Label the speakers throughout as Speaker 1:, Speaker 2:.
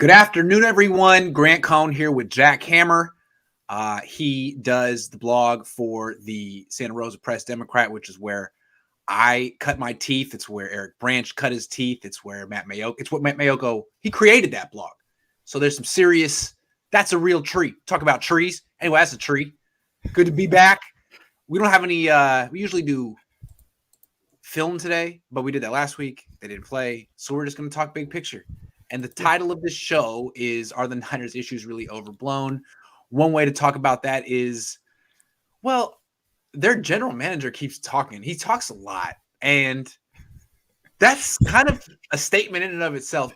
Speaker 1: Good afternoon, everyone. Grant Cohn here with Jack Hammer. He does the blog for the Santa Rosa Press Democrat, which is where I cut my teeth. It's where Eric Branch cut his teeth. It's where Matt Mayoko. It's what Matt Mayoko. He created that blog. So there's some serious. That's a real tree. Talk about trees. Anyway, that's a tree. Good to be back. We don't have any. We usually do film today, but we did that last week. They didn't play, so we're just going to talk big picture. And the title of this show is, Are the Niners' Issues Really Overblown? One way to talk about that is, well, their general manager keeps talking. He talks a lot. And that's kind of a statement in and of itself.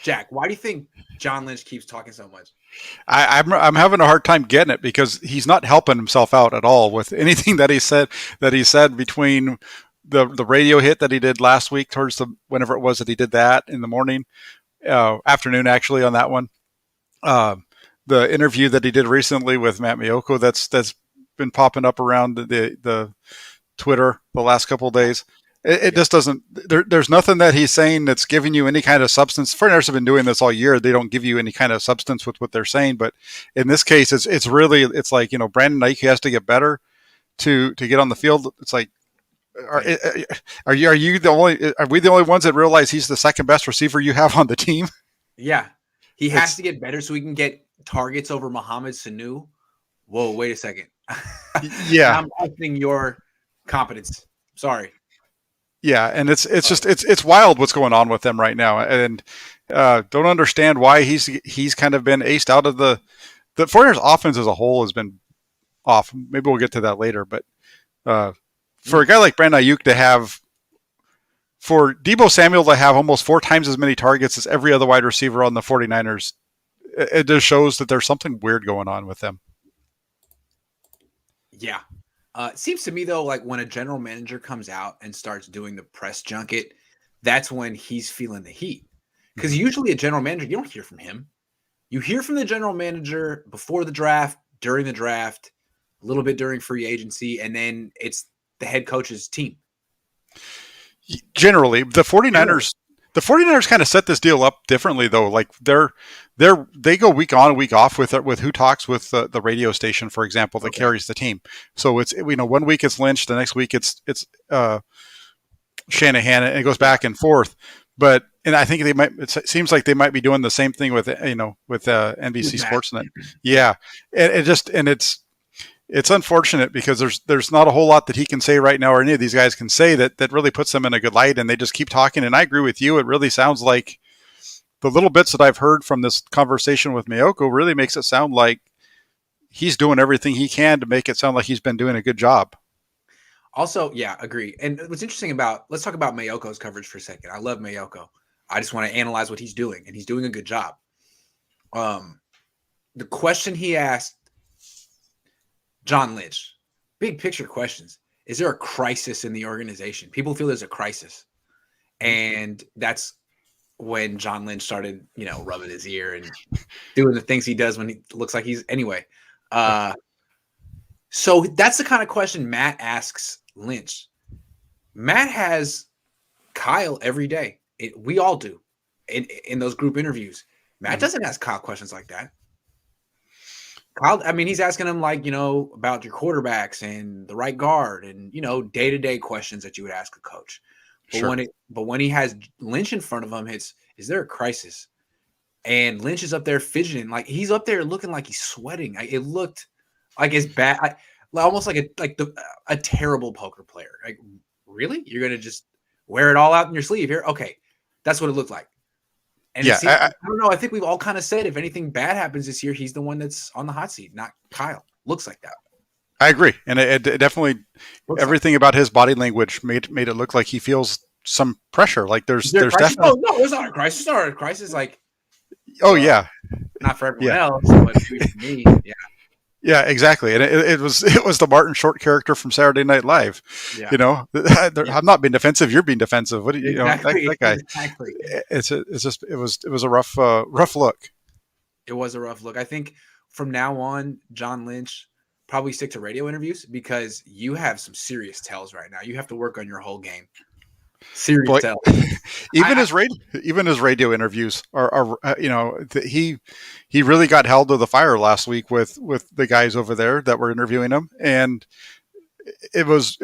Speaker 1: Jack, why do you think John Lynch keeps talking so much?
Speaker 2: I'm having a hard time getting it because he's not helping himself out at all with anything that he said between the radio hit that he did last week towards whenever it was that he did that in the morning. Afternoon, actually, on that one. The interview that he did recently with Matt Mayoko that's been popping up around the Twitter the last couple of days. It just doesn't. There's nothing that he's saying that's giving you any kind of substance. 49ers have been doing this all year. They don't give you any kind of substance with what they're saying. But in this case, it's really like, Brandon Ayuk has to get better to get on the field. It's like, Are we the only ones that realize he's the second best receiver you have on the team?
Speaker 1: Yeah. He has to get better so he can get targets over Mohamed Sanu. Whoa, wait a second.
Speaker 2: Yeah.
Speaker 1: I'm questioning your competence. Sorry.
Speaker 2: Yeah, and it's wild what's going on with them right now, and don't understand why he's kind of been aced out of the 49ers offense as a whole has been off. Maybe we'll get to that later, but for a guy like Brandon Ayuk for Deebo Samuel to have almost 4 times as many targets as every other wide receiver on the 49ers, it just shows that there's something weird going on with them.
Speaker 1: Yeah. It seems to me, though, like when a general manager comes out and starts doing the press junket, that's when he's feeling the heat. Because usually a general manager, you don't hear from him. You hear from the general manager before the draft, during the draft, a little bit during free agency, and then it's the head coach's team.
Speaker 2: Generally, the 49ers kind of set this deal up differently, though. Like they go week on, week off with who talks with the radio station, for example, that carries the team. So it's 1 week it's Lynch, the next week it's Shanahan, and it goes back and forth. But I think it seems like they might be doing the same thing with NBC Sportsnet. Yeah, it's unfortunate because there's not a whole lot that he can say right now, or any of these guys can say that really puts them in a good light, and they just keep talking. And I agree with you. It really sounds like the little bits that I've heard from this conversation with Mayoko really makes it sound like he's doing everything he can to make it sound like he's been doing a good job.
Speaker 1: Also, yeah, agree. And what's interesting let's talk about Mayoko's coverage for a second. I love Mayoko. I just want to analyze what he's doing, and he's doing a good job. The question he asked John Lynch, big picture questions. Is there a crisis in the organization? People feel there's a crisis. And that's when John Lynch started, rubbing his ear and doing the things he does when he looks like he's anyway. So that's the kind of question Matt asks Lynch. Matt has Kyle every day. We all do in those group interviews. Matt doesn't ask Kyle questions like that. Kyle, he's asking him about your quarterbacks and the right guard and, day-to-day questions that you would ask a coach. But when he has Lynch in front of him, is there a crisis? And Lynch is up there fidgeting. Like he's up there looking like he's sweating. It looked like it's bad. Almost like a terrible poker player. Like, really? You're going to just wear it all out in your sleeve here? Okay. That's what it looked like. And yeah, I don't know. I think we've all kind of said if anything bad happens this year, he's the one that's on the hot seat, not Kyle. Looks like that.
Speaker 2: I agree, and it definitely everything about his body language made it look like he feels some pressure. Like there's definitely
Speaker 1: no, it's not a crisis. It's not a crisis. Like,
Speaker 2: yeah,
Speaker 1: not for everyone else, but for me, yeah.
Speaker 2: Yeah, exactly, and it was the Martin Short character from Saturday Night Live. Yeah. I'm not being defensive; you're being defensive. What do you
Speaker 1: exactly.
Speaker 2: That guy?
Speaker 1: Exactly.
Speaker 2: It was a rough look.
Speaker 1: It was a rough look. I think from now on, John Lynch probably stick to radio interviews because you have some serious tells right now. You have to work on your whole game. Serious
Speaker 2: But
Speaker 1: tell.
Speaker 2: even his radio interviews are he really got held to the fire last week with the guys over there that were interviewing him, and it was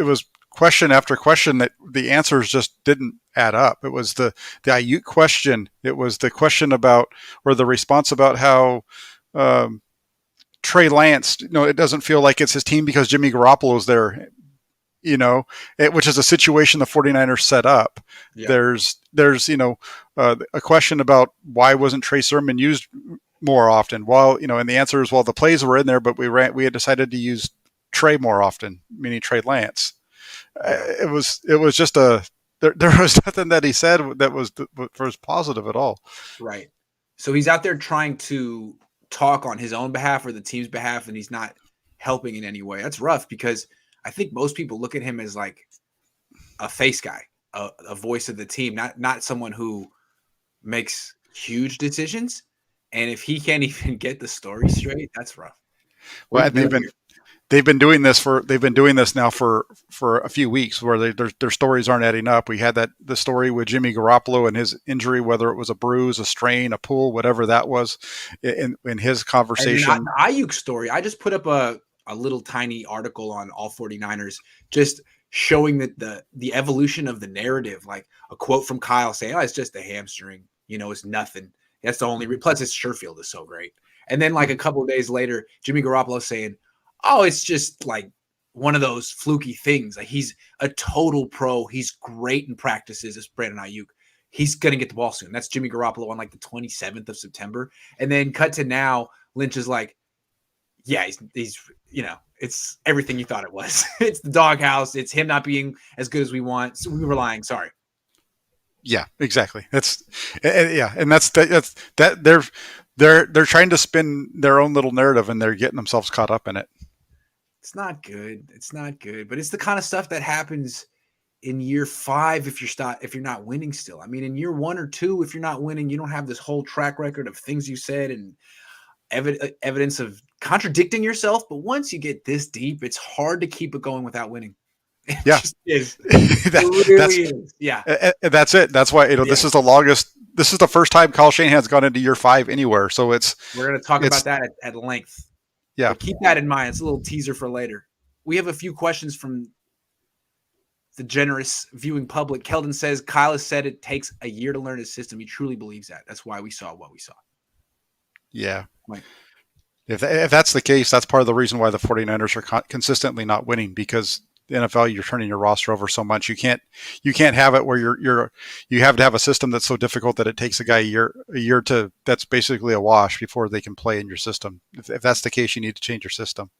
Speaker 2: question after question that the answers just didn't add up. It was the Ayuk question. It was the question about, or the response about how Trey Lance, it doesn't feel like it's his team because Jimmy Garoppolo's there, which is a situation the 49ers set up.
Speaker 1: Yeah.
Speaker 2: There's a question about why wasn't Trey Sermon used more often? Well, and the answer is, well, the plays were in there, but we had decided to use Trey more often, meaning Trey Lance.
Speaker 1: Yeah.
Speaker 2: It was just there was nothing that he said that was positive at all.
Speaker 1: Right. So he's out there trying to talk on his own behalf or the team's behalf, and he's not helping in any way. That's rough, because I think most people look at him as like a face guy, a voice of the team, not someone who makes huge decisions. And if he can't even get the story straight, that's rough.
Speaker 2: Well, they've been doing this now for a few weeks, where their stories aren't adding up. We had the story with Jimmy Garoppolo and his injury, whether it was a bruise, a strain, a pull, whatever that was, in his conversation.
Speaker 1: And the Ayuk story, I just put up a little tiny article on All 49ers, just showing that the evolution of the narrative, like a quote from Kyle saying, "Oh, it's just a hamstring, it's nothing. That's the only plus his Sherfield is so great." And then like a couple of days later, Jimmy Garoppolo saying, "Oh, it's just like one of those fluky things. Like, he's a total pro. He's great in practices." As Brandon Ayuk, he's going to get the ball soon. That's Jimmy Garoppolo on like the 27th of September. And then cut to now, Lynch is like, yeah, he's it's everything you thought it was. It's the doghouse. It's him not being as good as we want. So we were lying. Sorry.
Speaker 2: Yeah, exactly. And that's they're trying to spin their own little narrative, and they're getting themselves caught up in it.
Speaker 1: It's not good. But it's the kind of stuff that happens in year 5 if you're not winning still. I mean, in year 1 or 2, if you're not winning, you don't have this whole track record of things you said and evidence of contradicting yourself. But once you get this deep, it's hard to keep it going without winning. It just is. It really is. Yeah.
Speaker 2: That's it. That's why this is the longest. This is the first time Kyle Shanahan's gone into year 5 anywhere. So we're
Speaker 1: going to talk about that at length.
Speaker 2: Yeah.
Speaker 1: But keep that in mind. It's a little teaser for later. We have a few questions from the generous viewing public. Keldon says, Kyle has said it takes a year to learn his system. He truly believes that. That's why we saw what we saw.
Speaker 2: Yeah.
Speaker 1: Right.
Speaker 2: If that's the case, that's part of the reason why the 49ers are consistently not winning, because the NFL, you're turning your roster over so much. You can't have it where you have to have a system that's so difficult that it takes a guy a year to, that's basically a wash before they can play in your system. If that's the case, you need to change your system.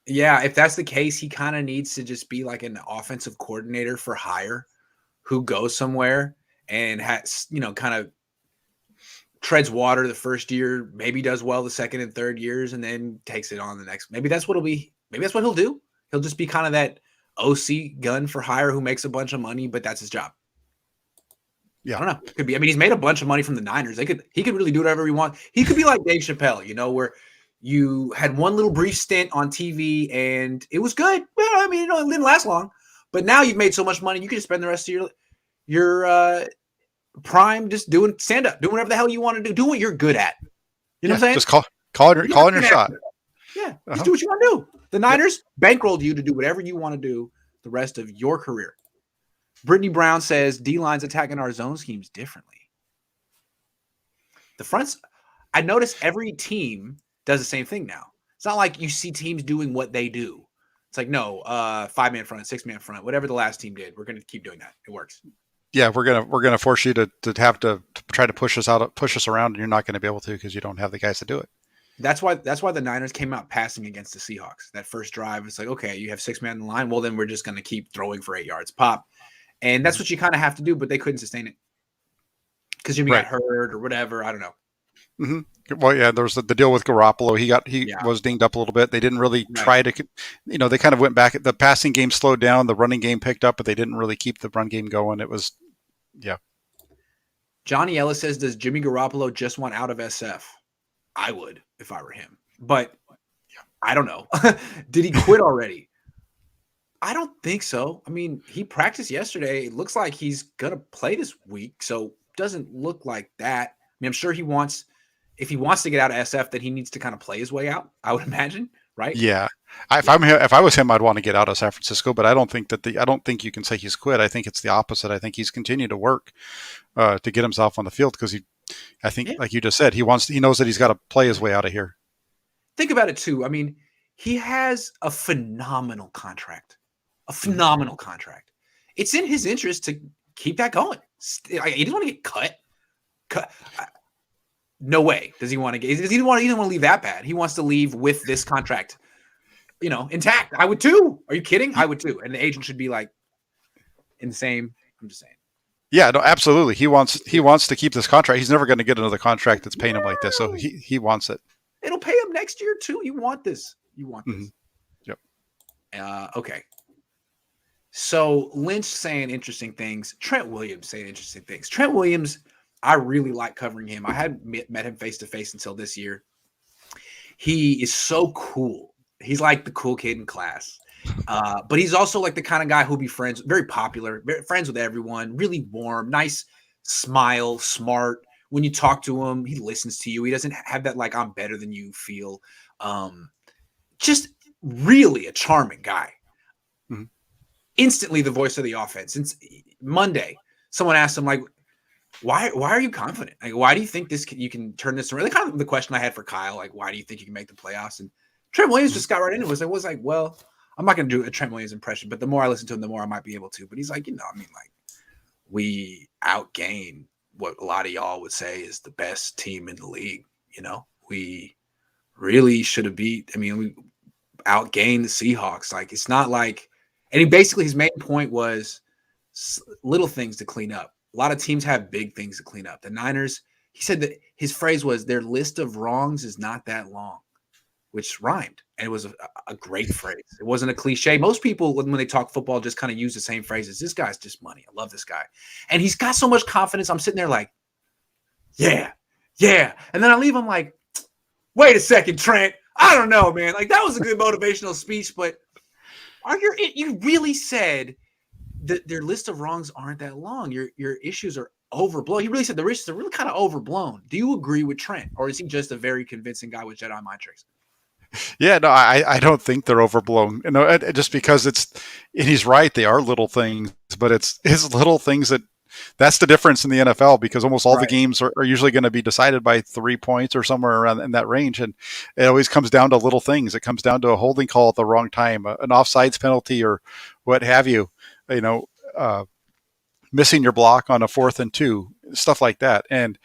Speaker 1: Yeah, if that's the case, he kind of needs to just be like an offensive coordinator for hire who goes somewhere and has, kind of treads water the first year, maybe does well the second and third years, and then takes it on the next. Maybe that's what it'll be. Maybe that's what he'll do. He'll just be kind of that OC gun for hire who makes a bunch of money, but that's his job.
Speaker 2: Yeah.
Speaker 1: I don't know. It could be. I mean, he's made a bunch of money from the Niners. He could really do whatever he wants. He could be like Dave Chappelle, where you had one little brief stint on TV and it was good. Well, I mean, it didn't last long, but now you've made so much money, you can just spend the rest of your prime just doing stand-up, doing whatever the hell you want to do what you're good at. You know what I'm saying?
Speaker 2: Just calling your shot.
Speaker 1: Yeah, just do what you want to do. The Niners bankrolled you to do whatever you want to do the rest of your career. Brittany Brown says D-line's attacking our zone schemes differently. The fronts, I notice every team does the same thing now. It's not like you see teams doing what they do. It's like, no, 5-man front, 6-man front, whatever the last team did. We're going to keep doing that. It works.
Speaker 2: Yeah, we're gonna force you to have to try to push us around, and you're not going to be able to because you don't have the guys to do it.
Speaker 1: That's why the Niners came out passing against the Seahawks. That first drive, it's like, okay, you have 6-man in the line. Well, then we're just going to keep throwing for 8 yards pop. And that's what you kind of have to do, but they couldn't sustain it because Jimmy got hurt or whatever. I don't know.
Speaker 2: Mm-hmm. Well, yeah, there was the deal with Garoppolo. He was dinged up a little bit. They didn't really try to, they kind of went back. The passing game slowed down. The running game picked up, but they didn't really keep the run game going. It was, yeah.
Speaker 1: Johnny Ellis says, does Jimmy Garoppolo just want out of SF? I would if I were him, but I don't know. Did he quit already? I don't think so. I mean, he practiced yesterday. It looks like he's gonna play this week, so doesn't look like that. I mean, I'm sure if he wants to get out of SF, then he needs to kind of play his way out, I would imagine, right?
Speaker 2: Yeah,
Speaker 1: Yeah.
Speaker 2: if I was him, I'd want to get out of San Francisco. But I don't think you can say he's quit. I think it's the opposite. I think he's continued to work to get himself on the field because I think,
Speaker 1: Yeah.
Speaker 2: like you just said, he knows that he's got to play his way out of here.
Speaker 1: Think about it too. I mean, he has a phenomenal contract. A phenomenal contract. It's in his interest to keep that going. He doesn't want to get cut. No way does he want to get. He doesn't want to leave that bad. He wants to leave with this contract, intact. I would too. Are you kidding? I would too. And the agent should be like insane. I'm just saying.
Speaker 2: Yeah, no, absolutely. He wants to keep this contract. He's never going to get another contract that's paying him like this. So he wants it.
Speaker 1: It'll pay him next year too. You want this.
Speaker 2: Yep.
Speaker 1: Okay. So Lynch saying interesting things. Trent Williams saying interesting things. Trent Williams, I really like covering him. I hadn't met him face to face until this year. He is so cool. He's like the cool kid in class. But he's also like the kind of guy who'll be friends, very popular, friends with everyone, really warm, nice smile, smart. When you talk to him, he listens to you. He doesn't have that like I'm better than you feel. Just really a charming guy.
Speaker 2: Mm-hmm.
Speaker 1: Instantly the voice of the offense. Since Monday, someone asked him like, why are you confident? Like, why do you think you can turn this around? Kind of the question I had for Kyle, like, why do you think you can make the playoffs? And Trent Williams just got right into it. Was like, well, I'm not going to do a Trent Williams impression, but the more I listen to him, the more I might be able to. But he's like, we outgain what a lot of y'all would say is the best team in the league. We really should have beat. I mean, we outgained the Seahawks. Like, it's not like, and his main point was little things to clean up. A lot of teams have big things to clean up. The Niners, he said that his phrase was, their list of wrongs is not that long, which rhymed. And it was a great phrase. It wasn't a cliche. Most people, when they talk football, just kind of use the same phrases. This guy's just money. I love this guy. And he's got so much confidence. I'm sitting there like, yeah. And then I leave him like, wait a second, Trent. I don't know, man. Like, that was a good motivational speech, but you really said that their list of wrongs aren't that long. Your issues are overblown. He really said the issues are really kind of overblown. Do you agree with Trent, or is he just a very convincing guy with Jedi mind tricks?
Speaker 2: Yeah, no, I don't think they're overblown. Just because and he's right, they are little things, but it's his little things that's the difference in the NFL, because almost all the games are usually going to be decided by 3 points or somewhere around in that range. And it always comes down to little things. It comes down to a holding call at the wrong time, an offsides penalty, or what have you, missing your block on a 4th and 2, stuff like that. And,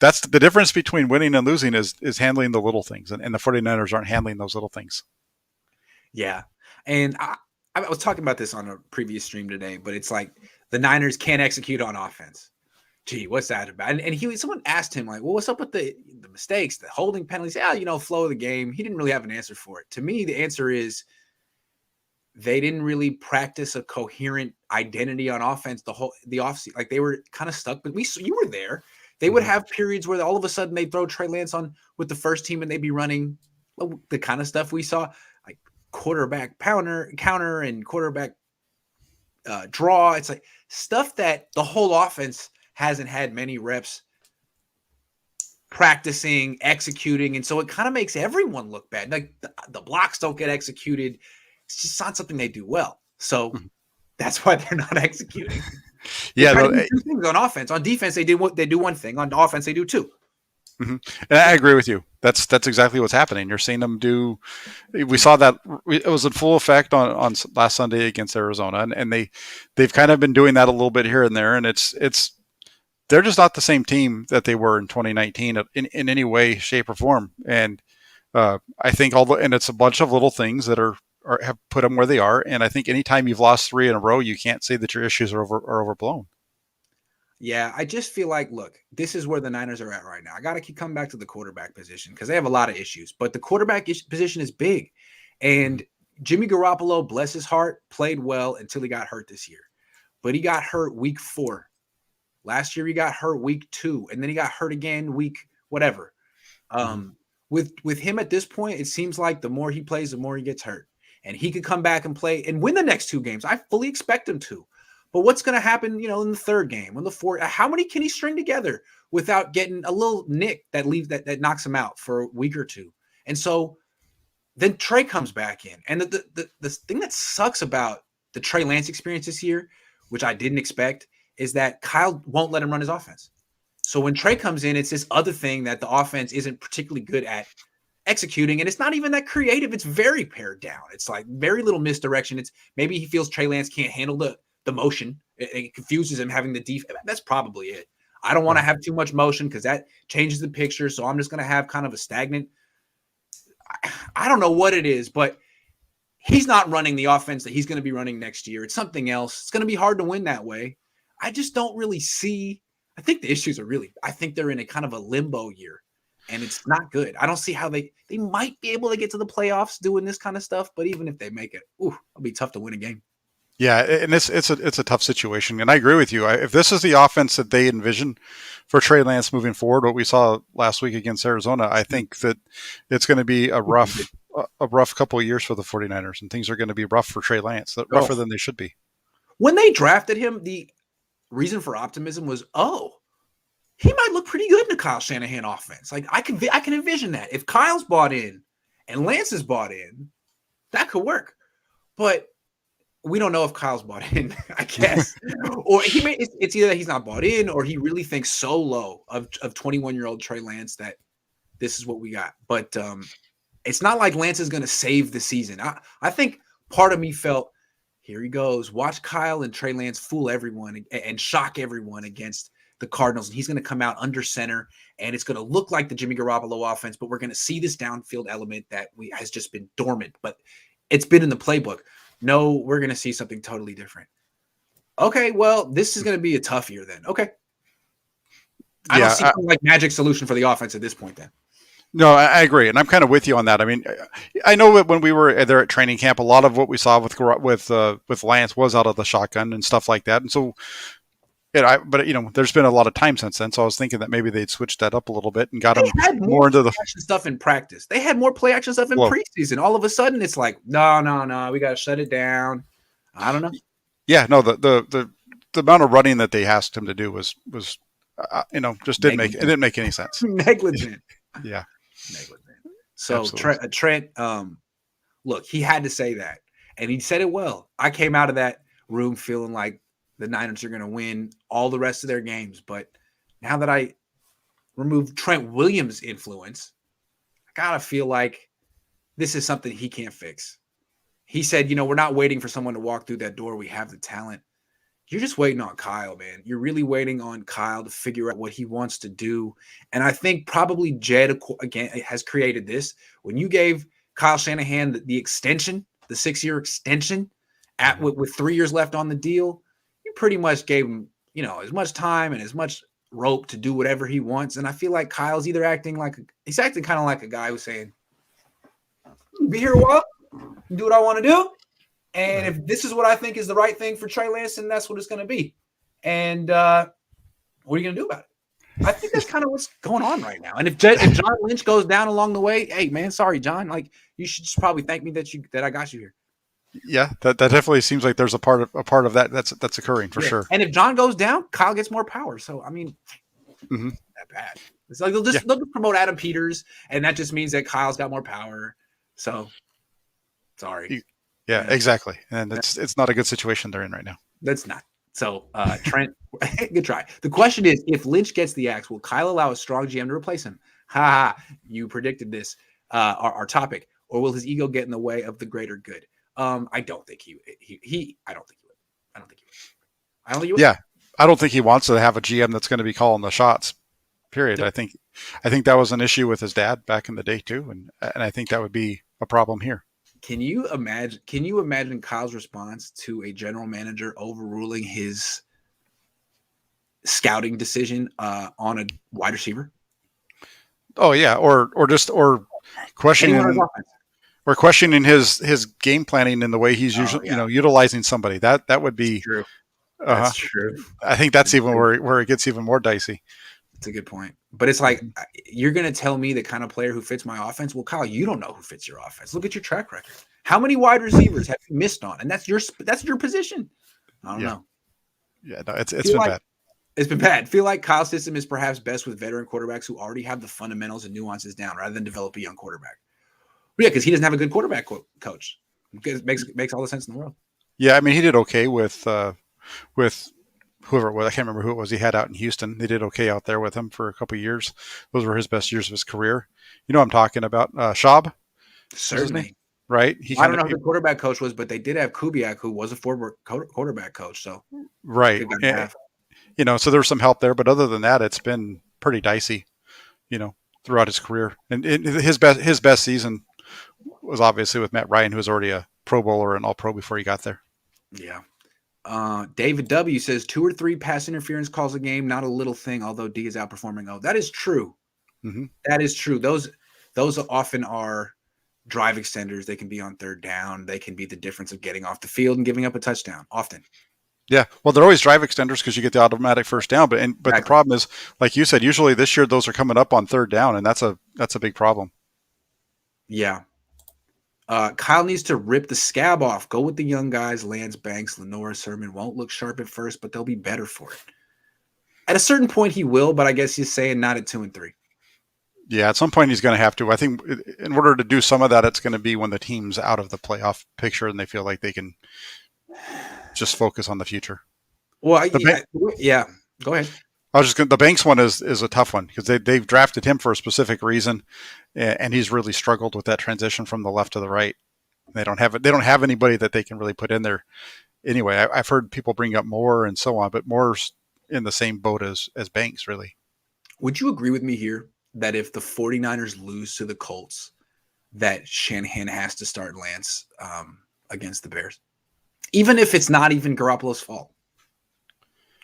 Speaker 2: that's the difference between winning and losing is handling the little things. And the 49ers aren't handling those little things.
Speaker 1: Yeah. And I was talking about this on a previous stream today, but it's like the Niners can't execute on offense. Gee, what's that about? And someone asked him, like, well, what's up with the mistakes, the holding penalties? Yeah, flow of the game. He didn't really have an answer for it. To me, the answer is they didn't really practice a coherent identity on offense the offseason. Like, they were kind of stuck. But you were there. They would have periods where all of a sudden they'd throw Trey Lance on with the first team and they'd be running the kind of stuff we saw, like quarterback counter and quarterback draw. It's like stuff that the whole offense hasn't had many reps practicing, executing. And so it kind of makes everyone look bad. Like the blocks don't get executed. It's just not something they do well. So that's why they're not executing.
Speaker 2: Yeah,
Speaker 1: two things on offense. On defense, they do one thing. On offense, they do two.
Speaker 2: Mm-hmm. And I agree with you. That's exactly what's happening. You're seeing them do. We saw that it was in full effect on last Sunday against Arizona, and they've kind of been doing that a little bit here and there. And they're just not the same team that they were in 2019 in any way, shape, or form. And I think and it's a bunch of little things that have put them where they are. And I think anytime you've lost 3 in a row, you can't say that your issues are overblown.
Speaker 1: Yeah, I just feel like, look, this is where the Niners are at right now. I got to keep coming back to the quarterback position because they have a lot of issues. But the quarterback position is big. And Jimmy Garoppolo, bless his heart, played well until he got hurt this year. But he got hurt week 4. Last year he got hurt week 2. And then he got hurt again week whatever. With him at this point, it seems like the more he plays, the more he gets hurt. and he could come back and play and win the next 2 games. I fully expect him to. But what's going to happen, in the 3rd game, in the 4th? How many can he string together without getting a little nick that knocks him out for a week or 2? And so then Trae comes back in. And the thing that sucks about the Trey Lance experience this year, which I didn't expect, is that Kyle won't let him run his offense. So when Trae comes in, it's this other thing that the offense isn't particularly good at executing, and it's not even that creative. It's very pared down. It's like very little misdirection. It's maybe he feels Trey Lance can't handle the motion. It confuses him having the defense. That's probably it. I don't want to have too much motion because that changes the picture. So I'm just going to have kind of a stagnant. I don't know what it is, but he's not running the offense that he's going to be running next year. It's something else. It's going to be hard to win that way. I just don't really see. I think the issues are I think they're in a kind of a limbo year, and it's not good. I don't see how they might be able to get to the playoffs doing this kind of stuff, but even if they make it, it'll be tough to win a game.
Speaker 2: Yeah, and it's a tough situation, and I agree with you. If this is the offense that they envision for Trey Lance moving forward, what we saw last week against Arizona, I think that it's going to be a rough couple of years for the 49ers, and things are going to be rough for Trey Lance, rougher than they should be.
Speaker 1: When they drafted him, the reason for optimism was, he might look pretty good in the Kyle Shanahan offense. Like I can envision that. If Kyle's bought in and Lance is bought in, that could work. But we don't know if Kyle's bought in, I guess. Or it's either that he's not bought in or he really thinks so low of 21-year-old Trey Lance that this is what we got. But it's not like Lance is going to save the season. I think part of me felt, here he goes. Watch Kyle and Trey Lance fool everyone and shock everyone against the Cardinals. And he's going to come out under center, and it's going to look like the Jimmy Garoppolo offense, but we're going to see this downfield element that has just been dormant. But it's been in the playbook. No, we're going to see something totally different. Okay, well, this is going to be a tough year then. Okay. I don't see like magic solution for the offense at this point then.
Speaker 2: No, I agree, and I'm kind of with you on that. I mean, I know that when we were there at training camp, a lot of what we saw with Lance was out of the shotgun and stuff like that, and so. But there's been a lot of time since then, so I was thinking that maybe they'd switch that up a little bit and got him more into the
Speaker 1: action stuff in practice. They had more play action stuff in preseason. All of a sudden, it's like, no, we got to shut it down. I don't know.
Speaker 2: Yeah, no, the amount of running that they asked him to do was just didn't make any sense.
Speaker 1: Negligent.
Speaker 2: Yeah,
Speaker 1: negligent. So Trent, look, he had to say that, and he said it well. I came out of that room feeling like the Niners are going to win all the rest of their games. But now that I removed Trent Williams' influence, I got to feel like this is something he can't fix. He said, we're not waiting for someone to walk through that door. We have the talent. You're just waiting on Kyle, man. You're really waiting on Kyle to figure out what he wants to do. And I think probably Jed, again, has created this. When you gave Kyle Shanahan the extension, the 6-year extension with 3 years left on the deal, pretty much gave him, as much time and as much rope to do whatever he wants. And I feel like Kyle's either acting kind of like a guy who's saying, be here a while, do what I want to do. And if this is what I think is the right thing for Trey Lance, then that's what it's going to be. And what are you going to do about it? I think that's kind of what's going on right now. And if John Lynch goes down along the way, hey man, sorry, John, like you should just probably thank me that I got you here.
Speaker 2: Yeah, that definitely seems like there's a part of that that's occurring for sure.
Speaker 1: And if John goes down, Kyle gets more power. So I mean, not that bad. It's like they'll just promote Adam Peters, and that just means that Kyle's got more power. So sorry.
Speaker 2: Yeah, exactly. And it's not a good situation they're in right now.
Speaker 1: That's not. So Trent, good try. The question is, if Lynch gets the axe, will Kyle allow a strong GM to replace him? Ha! You predicted this. Our topic, or will his ego get in the way of the greater good? I don't think he I don't think he would.
Speaker 2: Yeah. I don't think he wants to have a GM that's going to be calling the shots. Period. Yep. I think that was an issue with his dad back in the day too, and I think that would be a problem here.
Speaker 1: Can you imagine Kyle's response to a general manager overruling his scouting decision on a wide receiver?
Speaker 2: Oh yeah, or questioning. We're questioning his game planning in the way he's usually, utilizing somebody. That would be
Speaker 1: true. That's true.
Speaker 2: I think that's even where it gets even more dicey.
Speaker 1: It's a good point. But it's like, you're going to tell me the kind of player who fits my offense? Well, Kyle, you don't know who fits your offense. Look at your track record. How many wide receivers have you missed on? And that's your position. I don't know.
Speaker 2: Yeah, no, it's been bad.
Speaker 1: It's been bad. Feel like Kyle's system is perhaps best with veteran quarterbacks who already have the fundamentals and nuances down rather than develop a young quarterback. But yeah, because he doesn't have a good quarterback coach. It makes all the sense in the world.
Speaker 2: Yeah, I mean, he did okay with whoever it was. I can't remember who it was he had out in Houston. They did okay out there with him for a couple of years. Those were his best years of his career. You know what I'm talking about? Schaub?
Speaker 1: Certainly.
Speaker 2: Right?
Speaker 1: I don't know who the quarterback coach was, but they did have Kubiak, who was a former quarterback coach. So
Speaker 2: right. So there was some help there. But other than that, it's been pretty dicey, throughout his career. And his best season was obviously with Matt Ryan, who was already a Pro Bowler and All-Pro before he got there.
Speaker 1: Yeah. David W. says 2 or 3 pass interference calls a game, not a little thing, although D is outperforming O. That is true.
Speaker 2: Mm-hmm.
Speaker 1: That is true. Those often are drive extenders. They can be on third down. They can be the difference of getting off the field and giving up a touchdown often.
Speaker 2: Yeah. Well, they're always drive extenders because you get the automatic first down. But exactly. The problem is, like you said, usually this year those are coming up on third down, and that's a big problem.
Speaker 1: Yeah. Kyle needs to rip the scab off. Go with the young guys, Lance Banks, Lenora Sermon. Won't look sharp at first, but they'll be better for it. At a certain point, he will, but I guess he's saying not at 2 and 3.
Speaker 2: Yeah, at some point he's going to have to. I think in order to do some of that, it's going to be when the team's out of the playoff picture and they feel like they can just focus on the future.
Speaker 1: Well, yeah. Go ahead.
Speaker 2: The Banks one is a tough one because they've drafted him for a specific reason, and he's really struggled with that transition from the left to the right. They don't have anybody that they can really put in there. Anyway, I've heard people bring up Moore and so on, but Moore's in the same boat as Banks, really.
Speaker 1: Would you agree with me here that if the 49ers lose to the Colts, that Shanahan has to start Lance against the Bears? Even if it's not even Garoppolo's fault.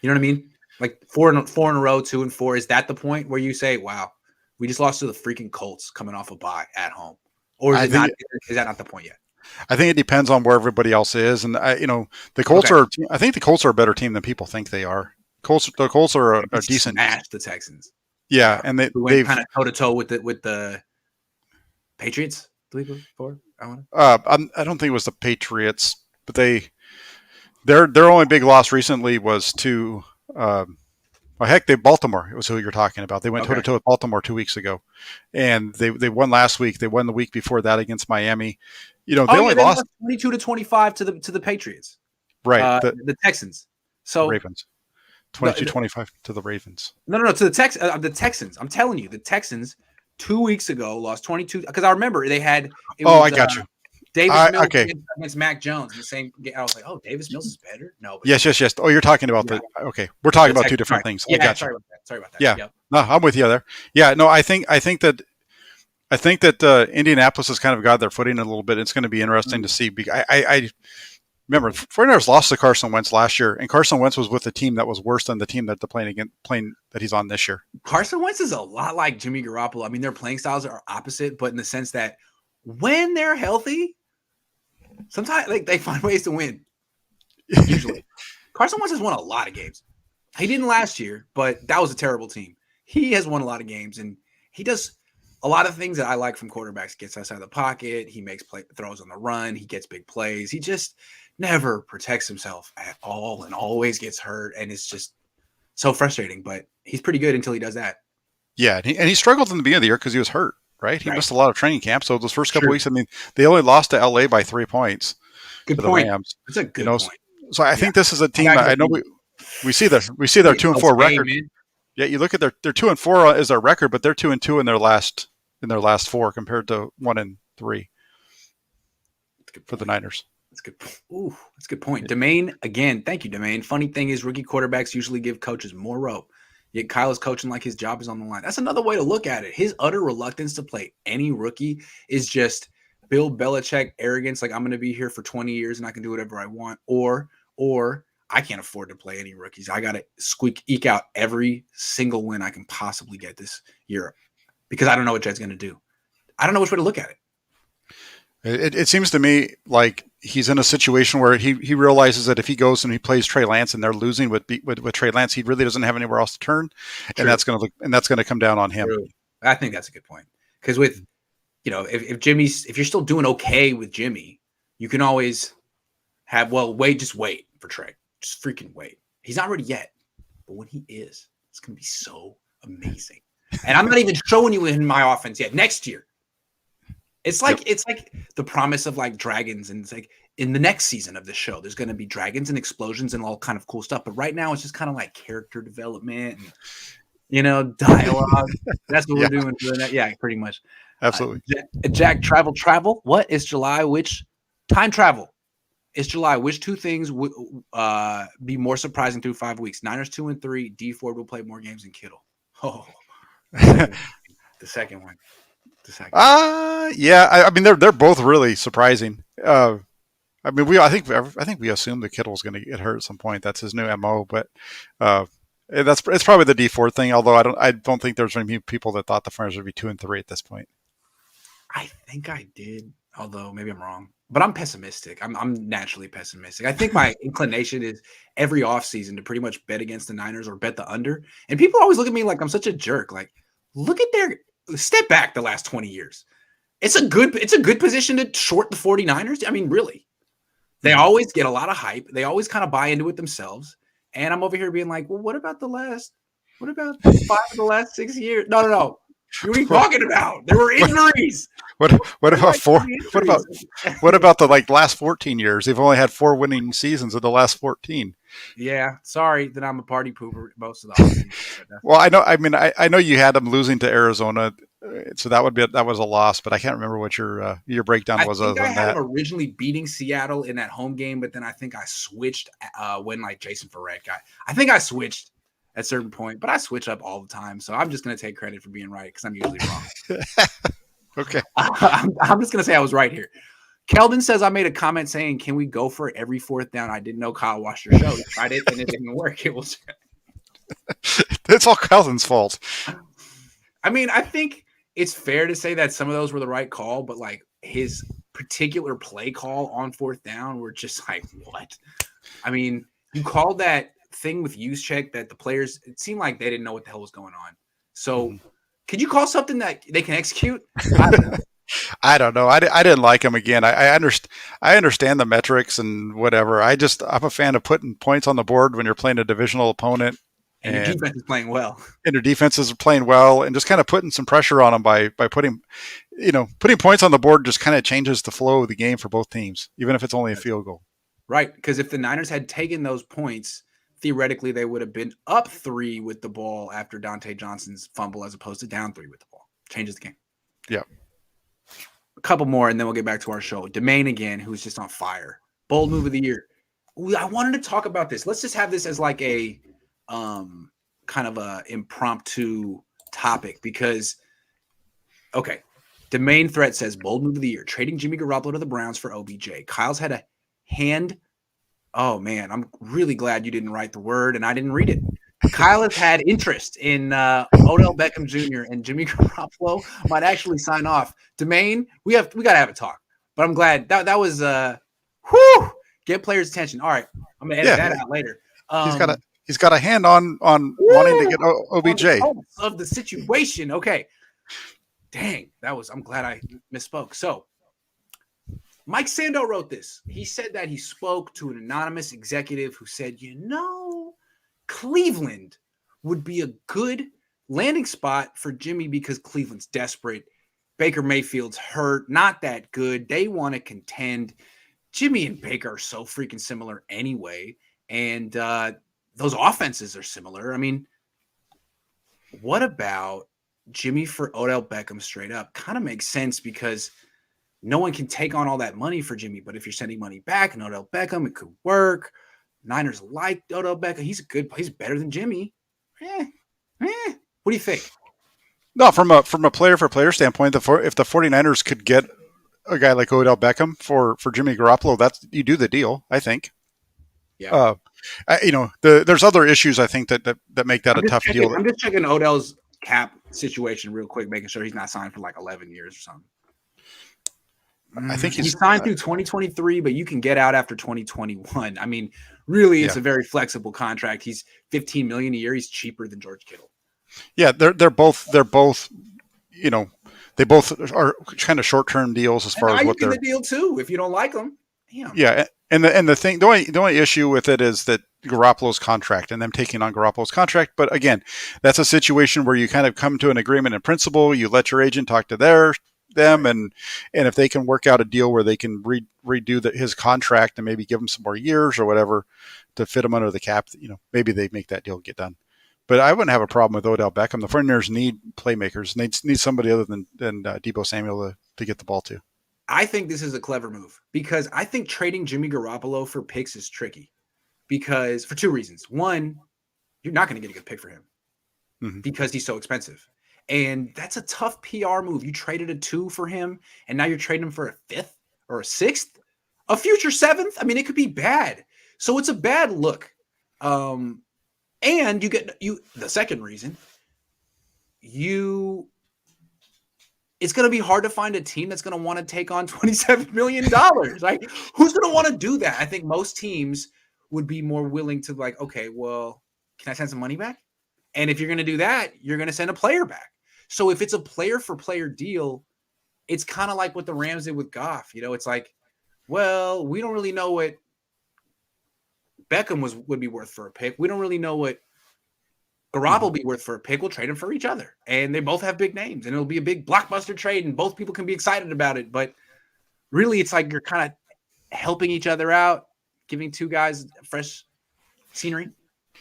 Speaker 1: You know what I mean? Like 4 in a row, 2 and 4. Is that the point where you say, wow, we just lost to the freaking Colts coming off a bye at home? Or is that not the point yet?
Speaker 2: I think it depends on where everybody else is. And the Colts I think the Colts are a better team than people think they are. The Colts are a decent.
Speaker 1: Smashed the Texans.
Speaker 2: Yeah. And they've
Speaker 1: kind of toe to toe with the Patriots, I believe before.
Speaker 2: I don't think it was the Patriots, but their only big loss recently was to Baltimore. It was who you're talking about. They went toe to toe with Baltimore 2 weeks ago, and they won last week. They won the week before that against Miami. They only lost
Speaker 1: 22-25 to the Patriots.
Speaker 2: Right,
Speaker 1: the Texans. So
Speaker 2: Ravens, 22-25 to the Ravens.
Speaker 1: No, to the Texans. I'm telling you, the Texans 2 weeks ago lost 22. Because I remember they had.
Speaker 2: I got you.
Speaker 1: Davis Mills against Mac Jones in the same game. I was like, Davis Mills is better? No.
Speaker 2: Yes. Oh, you're talking about we're talking about two different things.
Speaker 1: Yeah,
Speaker 2: I got
Speaker 1: sorry
Speaker 2: you.
Speaker 1: about that.
Speaker 2: Yeah.
Speaker 1: Yep.
Speaker 2: No, I'm with you there. Yeah, no, I think that Indianapolis has kind of got their footing a little bit. It's going to be interesting to see. I remember 49ers lost to Carson Wentz last year, and Carson Wentz was with a team that was worse than the team that playing that he's on this year.
Speaker 1: Carson Wentz is a lot like Jimmy Garoppolo. I mean, their playing styles are opposite, but in the sense that when they're healthy, sometimes they find ways to win. Usually, Carson Wentz has won a lot of games. He didn't last year, but that was a terrible team. He has won a lot of games, and he does a lot of things that I like from quarterbacks. Gets outside the pocket. He makes throws on the run. He gets big plays. He just never protects himself at all and always gets hurt. And it's just so frustrating, but he's pretty good until he does that.
Speaker 2: Yeah. And he struggled in the beginning of the year because he was hurt, right? He missed a lot of training camp. So those first couple weeks, I mean, they only lost to LA by 3 points.
Speaker 1: Good point. Rams. That's a good point.
Speaker 2: So I think this is a team that I know we see their 2-4 record. Man. Yeah. You look at their 2-4 is their record, but they're 2-2 in their last 4 compared to 1-3 for the Niners.
Speaker 1: That's good. Ooh, that's a good point. Domain, again, thank you, Domain. Funny thing is rookie quarterbacks usually give coaches more rope. Yet Kyle is coaching like his job is on the line. That's another way to look at it. His utter reluctance to play any rookie is just Bill Belichick arrogance. Like, I'm going to be here for 20 years and I can do whatever I want. Or I can't afford to play any rookies. I got to eke out every single win I can possibly get this year because I don't know what Jed's going to do. I don't know which way to look at it.
Speaker 2: It seems to me like he's in a situation where he realizes that if he goes and he plays Trey Lance and they're losing with Trey Lance, he really doesn't have anywhere else to turn, and that's going to come down on him.
Speaker 1: True. I think that's a good point, because with if you're still doing okay with Jimmy, you can always have just wait for Trey, just freaking wait. He's not ready yet, but when he is, it's going to be so amazing. And I'm not even showing you in my offense yet. Next year. It's like the promise of like dragons, and it's like in the next season of this show, there's going to be dragons and explosions and all kind of cool stuff. But right now, it's just kind of like character development and dialogue. That's what we're doing for the next. Yeah, pretty much.
Speaker 2: Absolutely.
Speaker 1: Jack, travel. What is July? Which time travel is July? Which two things would be more surprising through 5 weeks? Niners 2-3. D Ford will play more games than Kittle. Oh, the second one.
Speaker 2: Yeah. I mean, they're both really surprising. I think we assumed that Kittle's going to get hurt at some point. That's his new MO. But it's probably the D4 thing. Although I don't think there's many people that thought the Niners would be 2-3 at this point.
Speaker 1: I think I did, although maybe I'm wrong. But I'm pessimistic. I'm naturally pessimistic. I think my inclination is every offseason to pretty much bet against the Niners or bet the under. And people always look at me like I'm such a jerk. Like, look at their step back the last 20 years. It's a good position to short the 49ers. I mean, really. They always get a lot of hype. They always kind of buy into it themselves. And I'm over here being like, well, what about 5 of the last 6 years? No. What are you talking about? There were injuries.
Speaker 2: What about four? What about the last 14 years? They've only had 4 winning seasons in the last 14.
Speaker 1: Yeah, sorry that I'm a party pooper most of the offseason.
Speaker 2: Well, I know. I mean, I know you had them losing to Arizona, so that was a loss. But I can't remember what your breakdown was.
Speaker 1: I had them originally beating Seattle in that home game, but then I think I switched when Jason Verrett got. I think I switched at a certain point, but I switch up all the time, so I'm just going to take credit for being right because I'm usually wrong.
Speaker 2: Okay.
Speaker 1: I'm just going to say I was right here. Keldon says I made a comment saying, can we go for every fourth down? I didn't know Kyle watched your show. He tried it, and it didn't work. It was.
Speaker 2: It's all Keldon's fault.
Speaker 1: I mean, I think it's fair to say that some of those were the right call, but like his particular play call on fourth down were just like, what? I mean, you called that thing with use check that the players, it seemed like they didn't know what the hell was going on. So could you call something that they can execute?
Speaker 2: I don't know. I didn't like him again. I understand the metrics and whatever. I'm a fan of putting points on the board when you're playing a divisional opponent.
Speaker 1: And your defense is playing well.
Speaker 2: And your defenses are playing well, and just kind of putting some pressure on them by putting points on the board just kind of changes the flow of the game for both teams, even if it's only a field goal.
Speaker 1: Right, because if the Niners had taken those points, theoretically they would have been up 3 with the ball after Dante Johnson's fumble as opposed to down 3 with the ball. Changes the game.
Speaker 2: Yeah.
Speaker 1: A couple more, and then we'll get back to our show. Domain again, who's just on fire. Bold move of the year. I wanted to talk about this. Let's just have this as like a kind of a impromptu topic because, okay, Domain Threat says bold move of the year, trading Jimmy Garoppolo to the Browns for OBJ. Kyle's had a hand. Oh man, I'm really glad you didn't write the word and I didn't read it. Kyle has had interest in Odell Beckham Jr. and Jimmy Garoppolo might actually sign off. Domain, we got to have a talk. But I'm glad that was get players' attention. All right, I'm gonna edit that out later.
Speaker 2: He's got a hand on wanting to get OBJ
Speaker 1: of the situation. Okay, dang, I'm glad I misspoke. So Mike Sando wrote this. He said that he spoke to an anonymous executive who said, Cleveland would be a good landing spot for Jimmy because Cleveland's desperate. Baker Mayfield's hurt, not that good. They want to contend. Jimmy and Baker are so freaking similar anyway. And those offenses are similar. I mean, what about Jimmy for Odell Beckham straight up? Kind of makes sense because no one can take on all that money for Jimmy. But if you're sending money back and Odell Beckham, it could work. Niners like Odell Beckham. He's better than Jimmy. What do you think?
Speaker 2: No, from a player for player standpoint, if the 49ers could get a guy like Odell Beckham for Jimmy Garoppolo, you do the deal, I think.
Speaker 1: Yeah.
Speaker 2: There's other issues I think that make that a tough deal.
Speaker 1: I'm just checking Odell's cap situation real quick, making sure he's not signed for like 11 years or something.
Speaker 2: I think
Speaker 1: He's signed through 2023, but you can get out after 2021. I mean, really, it's a very flexible contract. He's $15 million a year. He's cheaper than George Kittle.
Speaker 2: Yeah, they're both you know, they both are kind of short-term deals as far as what they're
Speaker 1: the deal too. If you don't like them, damn.
Speaker 2: Yeah, and the only issue with it is that Garoppolo's contract and them taking on Garoppolo's contract. But again, that's a situation where you kind of come to an agreement in principle. You let your agent talk to them, and if they can work out a deal where they can redo his contract and maybe give him some more years or whatever to fit him under the cap, maybe they make that deal get done. But I wouldn't have a problem with Odell Beckham. The 49ers need playmakers. They need somebody other than Deebo Samuel to get the ball to.
Speaker 1: I think this is a clever move because I think trading Jimmy Garoppolo for picks is tricky because for two reasons. One, you're not going to get a good pick for him because he's so expensive. And that's a tough PR move. You traded a 2 for him, and now you're trading him for a 5th or a 6th, a future 7th. I mean, it could be bad. So it's a bad look. And you get the second reason, it's going to be hard to find a team that's going to want to take on $27 million. Like, who's going to want to do that? I think most teams would be more willing to like, okay, well, can I send some money back? And if you're going to do that, you're going to send a player back. So if it's a player for player deal, it's kind of like what the Rams did with Goff. It's like, well, we don't really know what Beckham would be worth for a pick. We don't really know what Garoppolo will be worth for a pick. We'll trade them for each other. And they both have big names. And it'll be a big blockbuster trade. And both people can be excited about it. But really, it's like you're kind of helping each other out, giving two guys fresh scenery.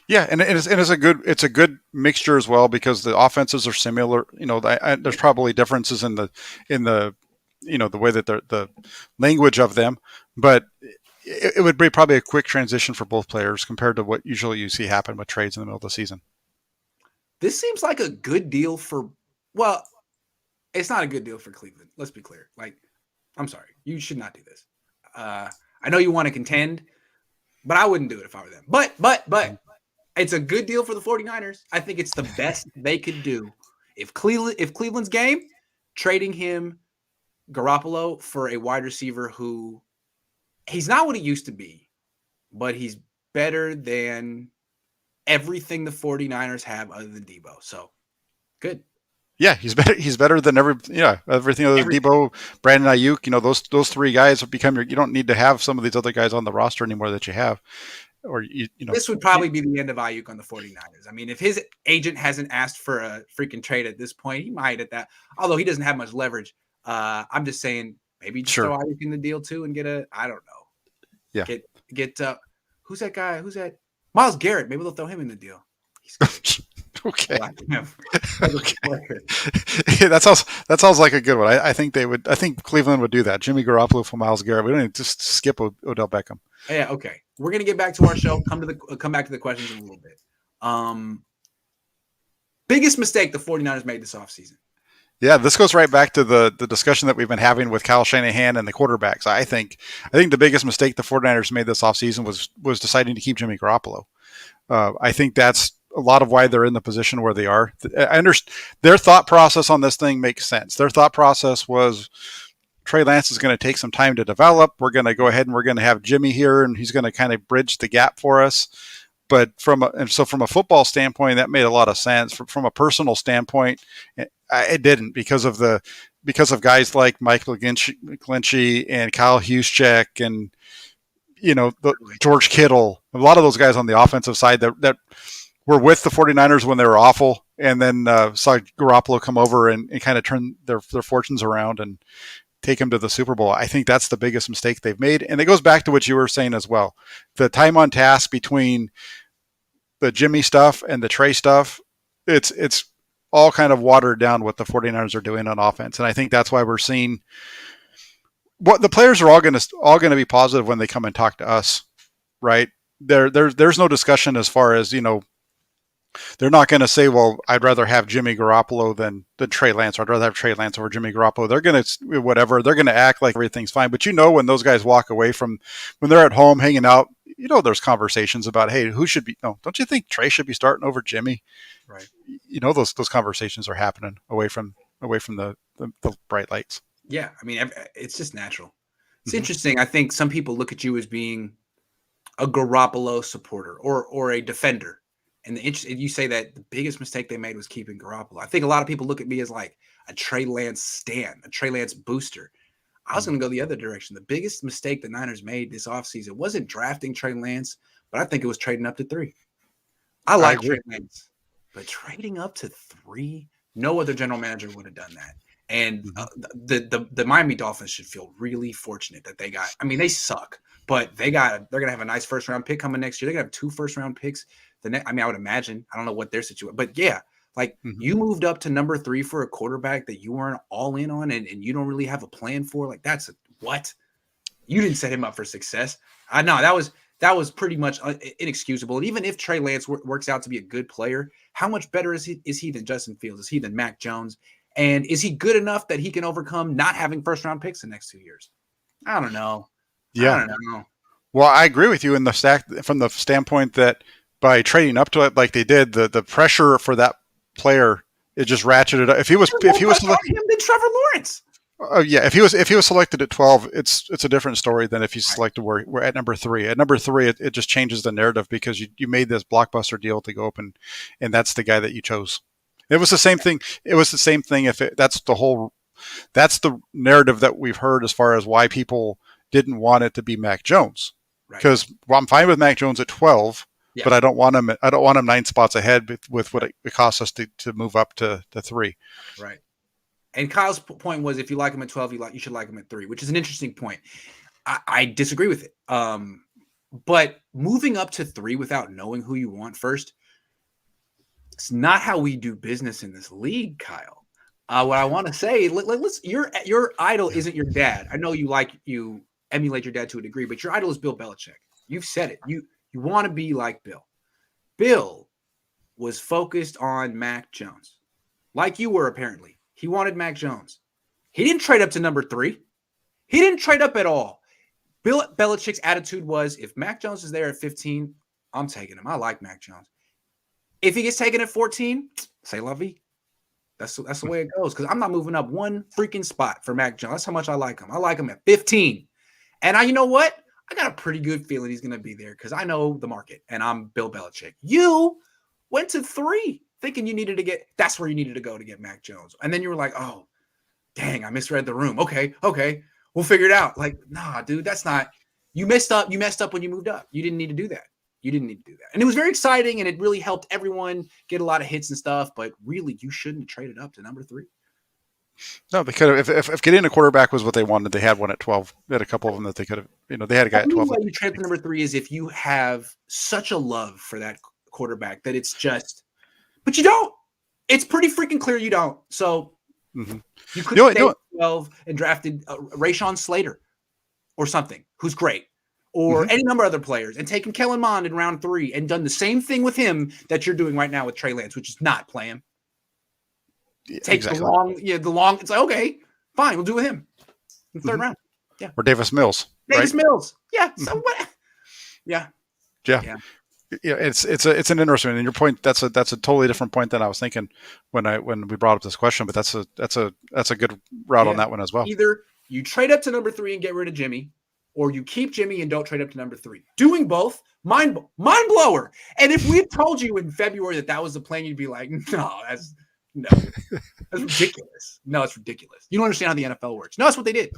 Speaker 2: Yeah, and it's a good mixture as well because the offenses are similar. There's probably differences in the the way that the language of them, but it would be probably a quick transition for both players compared to what usually you see happen with trades in the middle of the season.
Speaker 1: This seems like a good deal well, it's not a good deal for Cleveland. Let's be clear. Like, I'm sorry, you should not do this. I know you want to contend, but I wouldn't do it if I were them. But it's a good deal for the 49ers. I think it's the best they could do. If Cleveland's game, trading him Garoppolo for a wide receiver who he's not what he used to be, but he's better than everything the 49ers have other than Deebo. So good.
Speaker 2: Yeah, he's better than everything other than Deebo, Brandon Ayuk. Those three guys have become you don't need to have some of these other guys on the roster anymore that you have. Or
Speaker 1: this would probably be the end of Ayuk on the 49ers. I mean, if his agent hasn't asked for a freaking trade at this point, he might at that. Although he doesn't have much leverage. I'm just saying maybe just throw Ayuk in the deal too and get I don't know.
Speaker 2: Yeah.
Speaker 1: Get who's that guy? Who's that? Miles Garrett. Maybe they'll throw him in the deal.
Speaker 2: Okay.
Speaker 1: Okay.
Speaker 2: That sounds like a good one. I think they would. I think Cleveland would do that. Jimmy Garoppolo for Miles Garrett. We don't need to just skip Odell Beckham.
Speaker 1: Yeah. Okay. We're gonna get back to our show. Come back to the questions in a little bit. Biggest mistake the 49ers made this offseason.
Speaker 2: Yeah, this goes right back to the discussion that we've been having with Kyle Shanahan and the quarterbacks. I think the biggest mistake the 49ers made this offseason was deciding to keep Jimmy Garoppolo. I think that's a lot of why they're in the position where they are. I understand their thought process on this thing makes sense. Their thought process was Trey Lance is going to take some time to develop. We're going to go ahead and we're going to have Jimmy here, and he's going to kind of bridge the gap for us. But from a football standpoint, that made a lot of sense. From a personal standpoint, it didn't because of guys like Mike McGlinchey and Kyle Juszczyk and George Kittle. A lot of those guys on the offensive side that were with the 49ers when they were awful, and then saw Garoppolo come over and kind of turn their fortunes around and take them to the Super Bowl. I think that's the biggest mistake they've made. And it goes back to what you were saying as well. The time on task between the Jimmy stuff and the Trey stuff, it's all kind of watered down what the 49ers are doing on offense. And I think that's why we're seeing what the players are all going to be positive when they come and talk to us, right? There's no discussion as far as, they're not going to say, well, I'd rather have Jimmy Garoppolo than Trey Lance, or I'd rather have Trey Lance over Jimmy Garoppolo. They're going to, whatever, they're going to act like everything's fine. But when those guys walk away from, when they're at home hanging out, there's conversations about, hey, who should be, no, don't you think Trey should be starting over Jimmy?
Speaker 1: Right.
Speaker 2: Those conversations are happening away from the bright lights.
Speaker 1: Yeah, I mean, it's just natural. It's
Speaker 2: Mm-hmm.
Speaker 1: interesting. I think some people look at you as being a Garoppolo supporter or a defender. And you say that the biggest mistake they made was keeping Garoppolo. I think a lot of people look at me as like a Trey Lance stan, a Trey Lance booster. I was going to go the other direction. The biggest mistake the Niners made this offseason wasn't drafting Trey Lance, but I think it was trading up to 3. I like Trey Lance, but trading up to 3, no other general manager would have done that. And the Miami Dolphins should feel really fortunate that they got. I mean, they suck, but they're gonna have a nice first round pick coming next year. They're gonna have 2 first round picks. I mean, I would imagine. I don't know what their situation, but yeah, like you moved up to number 3 for a quarterback that you weren't all in on, and you don't really have a plan for. Like what? You didn't set him up for success. I know that was pretty much inexcusable. And even if Trey Lance works out to be a good player, how much better is he than Justin Fields? Is he than Mac Jones? And is he good enough that he can overcome not having first round picks the next 2 years? I don't know.
Speaker 2: Yeah.
Speaker 1: I don't know.
Speaker 2: Well, I agree with you from the standpoint that by trading up to it like they did, the pressure for that player, it just ratcheted up. If he was
Speaker 1: him than Trevor Lawrence.
Speaker 2: Yeah, if he was selected at 12, it's a different story than if he's selected where we're at number 3. At number 3, it just changes the narrative because you made this blockbuster deal to go up and that's the guy that you chose. It was the same thing. It was the same thing. That's the narrative that we've heard as far as why people didn't want it to be Mac Jones. Because I'm fine with Mac Jones at 12, but I don't want him. I don't want him 9 spots ahead with what it costs us to move up to 3.
Speaker 1: Right. And Kyle's point was, if you like him at 12, you should like him at 3, which is an interesting point. I disagree with it. But moving up to 3 without knowing who you want first, it's not how we do business in this league, Kyle. What I want to say, your idol isn't your dad. I know you emulate your dad to a degree, but your idol is Bill Belichick. You've said it. You want to be like Bill. Bill was focused on Mac Jones, like you were apparently. He wanted Mac Jones. He didn't trade up to number 3. He didn't trade up at all. Bill Belichick's attitude was, if Mac Jones is there at 15, I'm taking him. I like Mac Jones. If he gets taken at 14, say la vie. That's the way it goes, because I'm not moving up 1 freaking spot for Mac Jones. That's how much I like him. I like him at 15. And you know what? I got a pretty good feeling he's going to be there because I know the market, and I'm Bill Belichick. You went to 3 thinking that's where you needed to go to get Mac Jones. And then you were like, oh, dang, I misread the room. Okay, we'll figure it out. Like, nah, dude, that's not – you messed up when you moved up. You didn't need to do that. And it was very exciting, and it really helped everyone get a lot of hits and stuff, but really, you shouldn't have traded up to number 3.
Speaker 2: No, they could have. If getting a quarterback was what they wanted, they had one at 12. They had a couple of them that they could have. They had a guy at 12.
Speaker 1: Why you trade to number 3 is if you have such a love for that quarterback that it's just, but you don't. It's pretty freaking clear you don't. So you could have stayed at 12 and drafted Rashawn Slater or something, who's great, or any number of other players, and taken Kellen Mond in round 3 and done the same thing with him that you're doing right now with Trey Lance, which is not playing. Takes the long. It's like, okay, fine, we'll do with him in the 3rd round. Yeah,
Speaker 2: or Davis Mills.
Speaker 1: Mills. Yeah. So what? Yeah.
Speaker 2: It's an interesting. And your point, that's a totally different point than I was thinking when we brought up this question. But that's a good route on that one as well.
Speaker 1: Either you trade up to number 3 and get rid of Jimmy, or you keep Jimmy and don't trade up to number 3. Doing both, mind blower. And if we had told you in February that was the plan, you'd be like, no, that's ridiculous. No, it's ridiculous. You don't understand how the NFL works. No, that's what they did.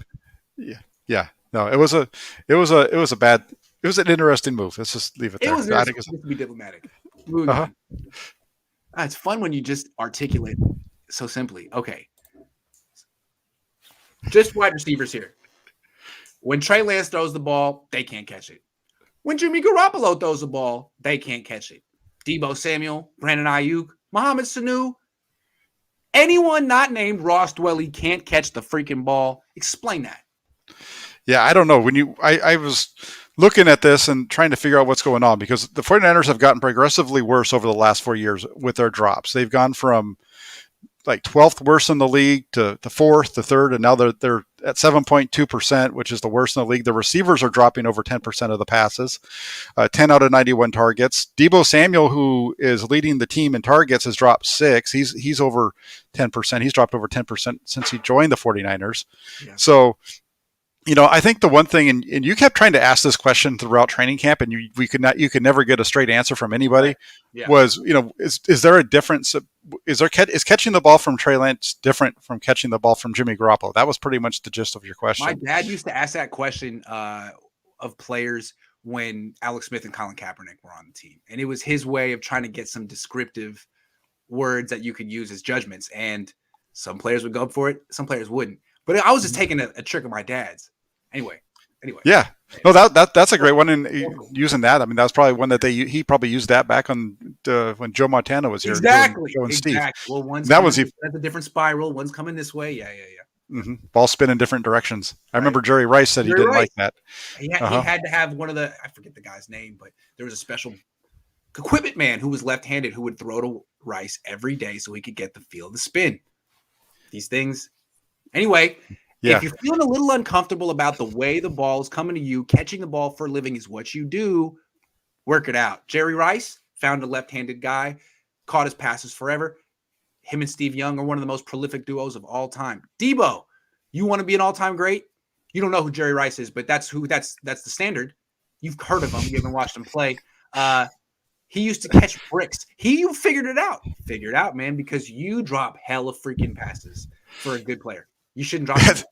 Speaker 2: Yeah. No, it was an interesting move. Let's just leave it there.
Speaker 1: It was interesting to be diplomatic. It's fun when you just articulate so simply. Okay. Just wide receivers here. When Trey Lance throws the ball, they can't catch it. When Jimmy Garoppolo throws the ball, they can't catch it. Deebo Samuel, Brandon Ayuk, Mohamed Sanu, anyone not named Ross Dwelley can't catch the freaking ball. Explain that.
Speaker 2: Yeah, I don't know. I was looking at this and trying to figure out what's going on because the 49ers have gotten progressively worse over the last 4 years with their drops. They've gone from like 12th worst in the league to 4th, to 3rd, and now they're at 7.2%, which is the worst in the league. The receivers are dropping over 10% of the passes, 10 out of 91 targets. Deebo Samuel, who is leading the team in targets, has dropped 6. He's over 10%. He's dropped over 10% since he joined the 49ers. Yeah. So, I think the one thing, and you kept trying to ask this question throughout training camp, and you could never get a straight answer from anybody. Right. Yeah. Was, is there a difference? Is catching the ball from Trey Lance different from catching the ball from Jimmy Garoppolo? That was pretty much the gist of your question.
Speaker 1: My dad used to ask that question of players when Alex Smith and Colin Kaepernick were on the team, and it was his way of trying to get some descriptive words that you could use as judgments. And some players would go for it, some players wouldn't. But I was just taking a trick of my dad's. Anyway.
Speaker 2: Yeah. No, that's a great one. And using that, I mean, that was probably one that he probably used that back on when Joe Montana was here.
Speaker 1: Exactly.
Speaker 2: Joe and Steve.
Speaker 1: Well, that's a different spiral. One's coming this way. Yeah.
Speaker 2: Mm-hmm. Ball spin in different directions. Right. I remember Jerry Rice said he didn't like that.
Speaker 1: He had to have one of the, I forget the guy's name, but there was a special equipment man who was left-handed who would throw to Rice every day so he could get the feel of the spin. These things. Anyway, if you're feeling a little uncomfortable about the way the ball is coming to you, catching the ball for a living is what you do, work it out. Jerry Rice found a left-handed guy, caught his passes forever. Him and Steve Young are one of the most prolific duos of all time. Deebo, you want to be an all-time great? You don't know who Jerry Rice is, but that's the standard. You've heard of him. You haven't watched him play. He used to catch bricks. You figured it out. Figure it out, man, because you drop hella freaking passes for a good player. You shouldn't drop them.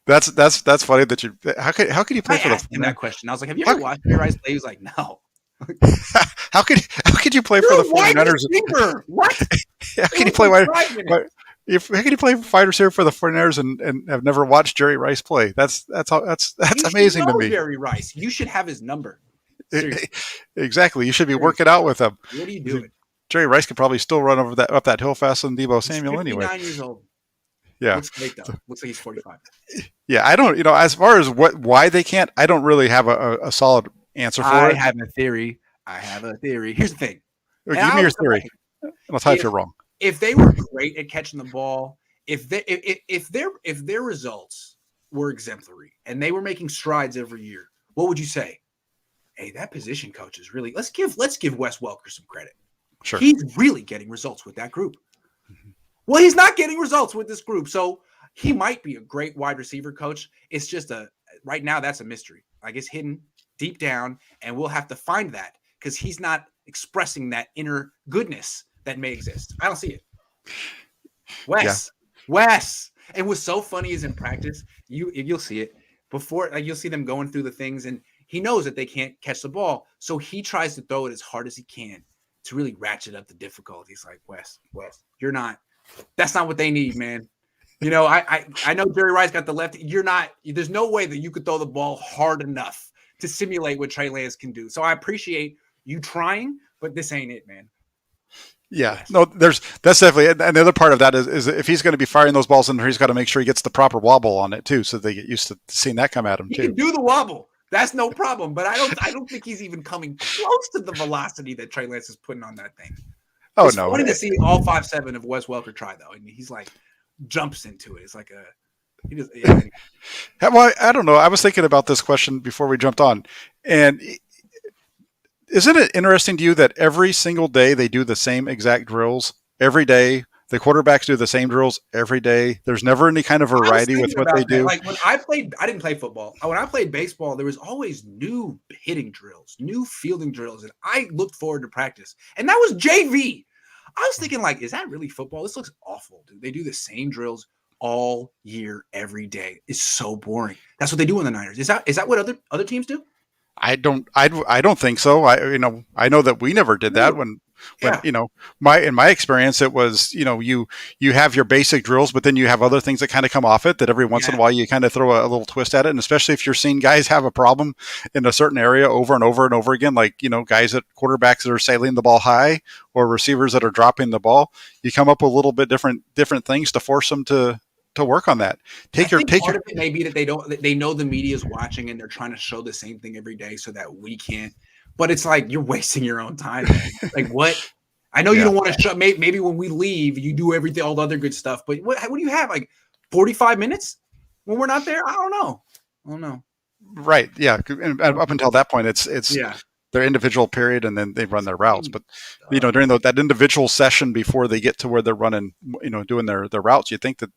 Speaker 2: That's funny that you. How could you play for
Speaker 1: him that question? I was like, have you ever watched Jerry Rice play? He was like, no.
Speaker 2: How could you play for the 49ers?
Speaker 1: What?
Speaker 2: How can you play how can you play wide receiver for the 49ers and have never watched Jerry Rice play? That's amazing to me.
Speaker 1: Jerry Rice, you should have his number. Seriously.
Speaker 2: Exactly. You should be working out with him.
Speaker 1: What are you doing?
Speaker 2: Jerry Rice could probably still run up that hill faster than Deebo Samuel anyway.
Speaker 1: 59 years old.
Speaker 2: Yeah.
Speaker 1: Looks great, though. Looks like he's 45.
Speaker 2: Yeah, I don't, as far as why they can't, I don't really have a solid answer for it.
Speaker 1: I have a theory. Here's the thing.
Speaker 2: Give me your theory. I'll tell you if you're wrong.
Speaker 1: If they were great at catching the ball, if their results were exemplary and they were making strides every year, what would you say? Hey, that position coach is really, let's give Wes Welker some credit.
Speaker 2: Sure.
Speaker 1: He's really getting results with that group. Mm-hmm. Well, he's not getting results with this group. So he might be a great wide receiver coach. It's just right now that's a mystery. I guess hidden deep down, and we'll have to find that because he's not expressing that inner goodness that may exist. I don't see it. Wes. And what's so funny is in practice, you'll see it before, like you'll see them going through the things, and he knows that they can't catch the ball, so he tries to throw it as hard as he can to really ratchet up the difficulty. He's like, Wes, you're not. That's not what they need, man. I know Jerry Rice got the left. You're not. There's no way that you could throw the ball hard enough to simulate what Trey Lance can do. So I appreciate you trying, but this ain't it, man.
Speaker 2: Yeah, no, that's definitely, and the other part of that is if he's going to be firing those balls in there, he's got to make sure he gets the proper wobble on it too, so they get used to seeing that come at him too.
Speaker 1: He can do the wobble. That's no problem, but I don't think he's even coming close to the velocity that Trey Lance is putting on that thing.
Speaker 2: Oh,
Speaker 1: it's
Speaker 2: no.
Speaker 1: funny to see all 5'7" of Wes Welker try, though. And he's like, jumps into it. It's like
Speaker 2: Well, I don't know. I was thinking about this question before we jumped on. And isn't it interesting to you that every single day they do the same exact drills? Every day, the quarterbacks do the same drills every day. There's never any kind of variety with what they do.
Speaker 1: Like when I didn't play football. When I played baseball, there was always new hitting drills, new fielding drills, and I looked forward to practice. And that was JV. I was thinking, like, is that really football? This looks awful, dude. They do the same drills all year, every day. It's so boring. That's what they do in the Niners. Is that what other teams do?
Speaker 2: I don't think so. I know that we never did that when in my experience, it was, you have your basic drills, but then you have other things that kind of come off it that every once in a while you kind of throw a little twist at it. And especially if you're seeing guys have a problem in a certain area over and over and over again, like, guys at quarterbacks that are sailing the ball high or receivers that are dropping the ball, you come up with a little bit different things to force them to work on that. Part of
Speaker 1: it may be that they know the media is watching and they're trying to show the same thing every day so that we can't. But it's like you're wasting your own time. Like what? I know you don't want to show. Maybe when we leave, you do everything, all the other good stuff. But what do you have? Like 45 minutes? When we're not there, I don't know. I don't know.
Speaker 2: Right. Yeah. And up until that point, it's
Speaker 1: Yeah.
Speaker 2: their individual period, and then they run their routes. But
Speaker 1: Uh,
Speaker 2: during that individual session before they get to where they're running, doing their routes, you think that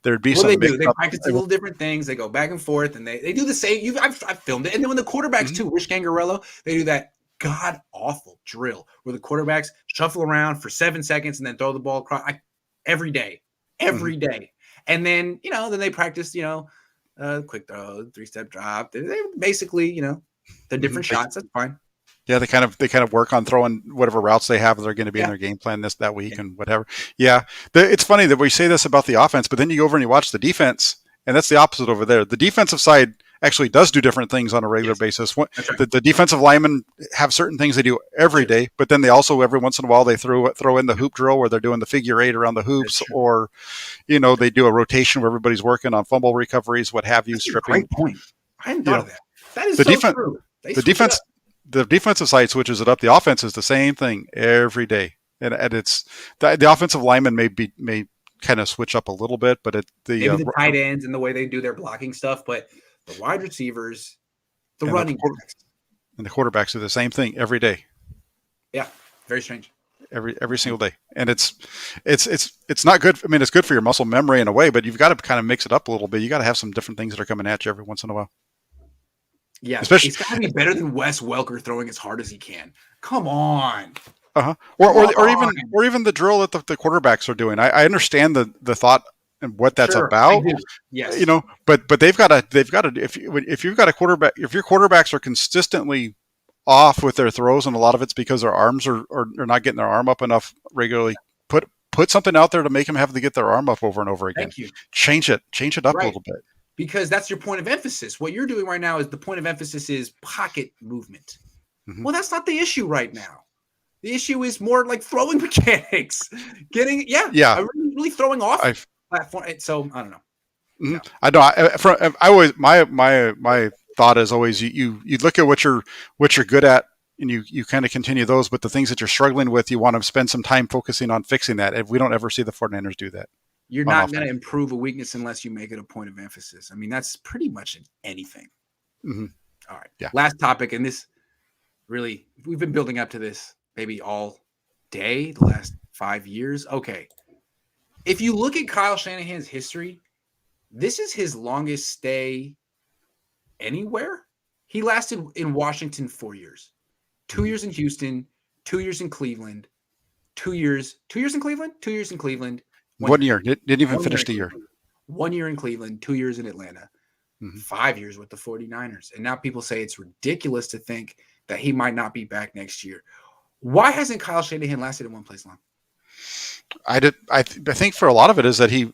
Speaker 2: there'd be
Speaker 1: What do they
Speaker 2: some
Speaker 1: do?
Speaker 2: mix
Speaker 1: They
Speaker 2: up.
Speaker 1: practice these little different things. They go back and forth, and they do the same. I've filmed it, and then when the quarterbacks too, Rich Gangarello, they do that god awful drill where the quarterbacks shuffle around for 7 seconds and then throw the ball across every day, and then then they practice quick throw, 3-step drop. They basically the different shots. That's fine.
Speaker 2: Yeah, they kind of work on throwing whatever routes they have that are going to be in their game plan that week and whatever. Yeah, it's funny that we say this about the offense, but then you go over and you watch the defense, and that's the opposite over there. The defensive side actually does do different things on a regular basis. Right. The defensive linemen have certain things they do every day, but then they also every once in a while they throw in the hoop drill where they're doing the figure 8 around the hoops, or they do a rotation where everybody's working on fumble recoveries, what have you,
Speaker 1: that's
Speaker 2: stripping.
Speaker 1: A great point. I hadn't thought of that. That is true.
Speaker 2: The defensive side switches it up. The offense is the same thing every day, and it's the offensive linemen may kind of switch up a little bit, but
Speaker 1: maybe the tight ends and the way they do their blocking stuff, but the wide receivers, the running backs,
Speaker 2: and the quarterbacks do the same thing every day.
Speaker 1: Yeah, very strange.
Speaker 2: Every single day, and it's not good. I mean, it's good for your muscle memory in a way, but you've got to kind of mix it up a little bit. You got to have some different things that are coming at you every once in a while.
Speaker 1: Yeah, it's got to be better than Wes Welker throwing as hard as he can. Come on.
Speaker 2: Or even the drill that the quarterbacks are doing. I understand the thought and what that's about.
Speaker 1: Yes.
Speaker 2: But they've got to if you've got a quarterback, if your quarterbacks are consistently off with their throws, and a lot of it's because their arms are not getting their arm up enough regularly. Put something out there to make them have to get their arm up over and over again.
Speaker 1: Thank you.
Speaker 2: Change it up a little bit.
Speaker 1: Because that's your point of emphasis. What you're doing right now is the point of emphasis is pocket movement. Mm-hmm. Well, that's not the issue right now. The issue is more like throwing mechanics, really throwing off platform. So I don't know.
Speaker 2: Mm-hmm. Yeah. I know. I always my thought is always you look at what you're good at, and you kind of continue those. But the things that you're struggling with, you want to spend some time focusing on fixing that. If we don't ever see the 49ers do that.
Speaker 1: You're not going to improve a weakness unless you make it a point of emphasis. I mean, that's pretty much anything.
Speaker 2: Mm-hmm.
Speaker 1: All right. Yeah. Last topic, and this really, we've been building up to this maybe all day, the last 5 years. Okay. If you look at Kyle Shanahan's history, this is his longest stay anywhere. He lasted in Washington 4 years, 2 years in Houston, 2 years in Cleveland, 2 years in Cleveland, 2 years in Cleveland.
Speaker 2: 1 year. Didn't even finish the year.
Speaker 1: 1 year in Cleveland, 2 years in Atlanta, 5 years with the 49ers. And now people say it's ridiculous to think that he might not be back next year. Why hasn't Kyle Shanahan lasted in one place long?
Speaker 2: I think for a lot of it is that he,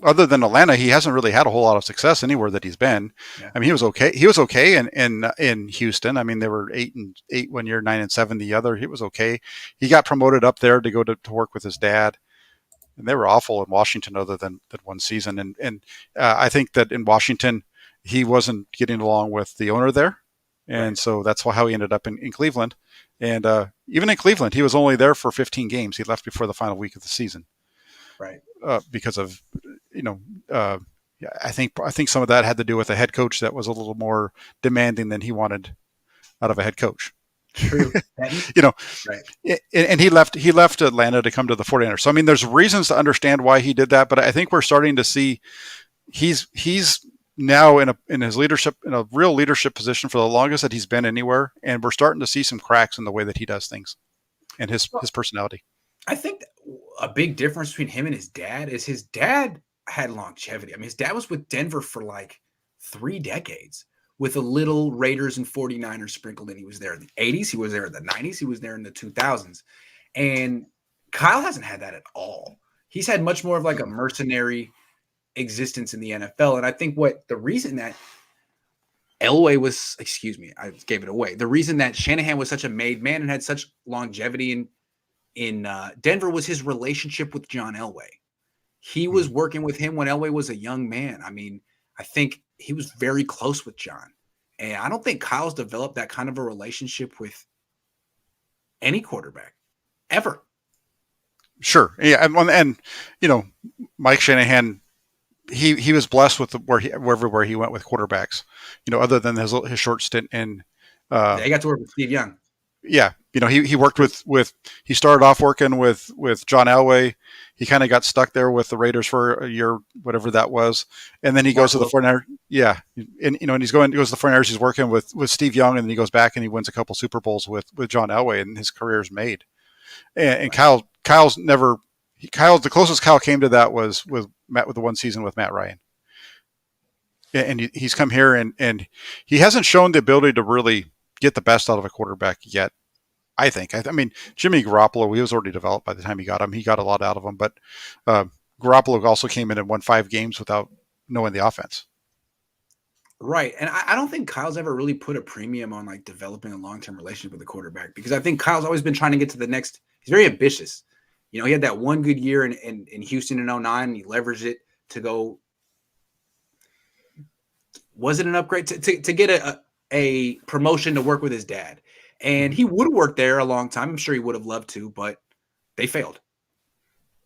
Speaker 2: other than Atlanta, he hasn't really had a whole lot of success anywhere that he's been. Yeah. I mean, he was okay. He was okay in Houston. I mean, they were 8-8 1 year, 9-7 the other. He was okay. He got promoted up there to go to work with his dad. And they were awful in Washington other than that one season. And I think that in Washington, he wasn't getting along with the owner there. And so that's how he ended up in Cleveland. And even in Cleveland, he was only there for 15 games. He left before the final week of the season.
Speaker 1: Right.
Speaker 2: Because of, I think some of that had to do with a head coach that was a little more demanding than he wanted out of a head coach.
Speaker 1: True.
Speaker 2: Right. And he left Atlanta to come to the 49ers. So, I mean, there's reasons to understand why he did that, but I think we're starting to see he's now in his leadership, in a real leadership position for the longest that he's been anywhere. And we're starting to see some cracks in the way that he does things and his personality.
Speaker 1: I think a big difference between him and his dad is his dad had longevity. I mean, his dad was with Denver for like 3 decades. With a little Raiders and 49ers sprinkled in. He was there in the 80s. He was there in the 90s. He was there in the 2000s. And Kyle hasn't had that at all. He's had much more of like a mercenary existence in the NFL. And I think the reason that I gave it away. The reason that Shanahan was such a made man and had such longevity in Denver was his relationship with John Elway. He was working with him when Elway was a young man. I mean, I think he was very close with John. And I don't think Kyle's developed that kind of a relationship with any quarterback ever.
Speaker 2: Sure. Yeah. And Mike Shanahan he was blessed with wherever he went with quarterbacks, other than his short stint in.
Speaker 1: Yeah, he got to work with Steve Young.
Speaker 2: Yeah, he worked with he started off working with John Elway. He kind of got stuck there with the Raiders for a year, whatever that was, and then he goes to the 49ers. Yeah, and he goes to the 49ers. He's working with Steve Young, and then he goes back and he wins a couple Super Bowls with John Elway, and his career is made. And Kyle's the closest Kyle came to that was with the one season with Matt Ryan. And he's come here and he hasn't shown the ability to really get the best out of a quarterback yet. I think. I mean, Jimmy Garoppolo, he was already developed by the time he got him. He got a lot out of him, but Garoppolo also came in and won 5 games without knowing the offense.
Speaker 1: Right. And I don't think Kyle's ever really put a premium on like developing a long-term relationship with the quarterback, because I think Kyle's always been trying to get to the next. He's very ambitious. He had that one good year in Houston in 2009, and he leveraged it to go. Was it an upgrade to get a promotion to work with his dad? And he would have worked there a long time. I'm sure he would have loved to, but they failed.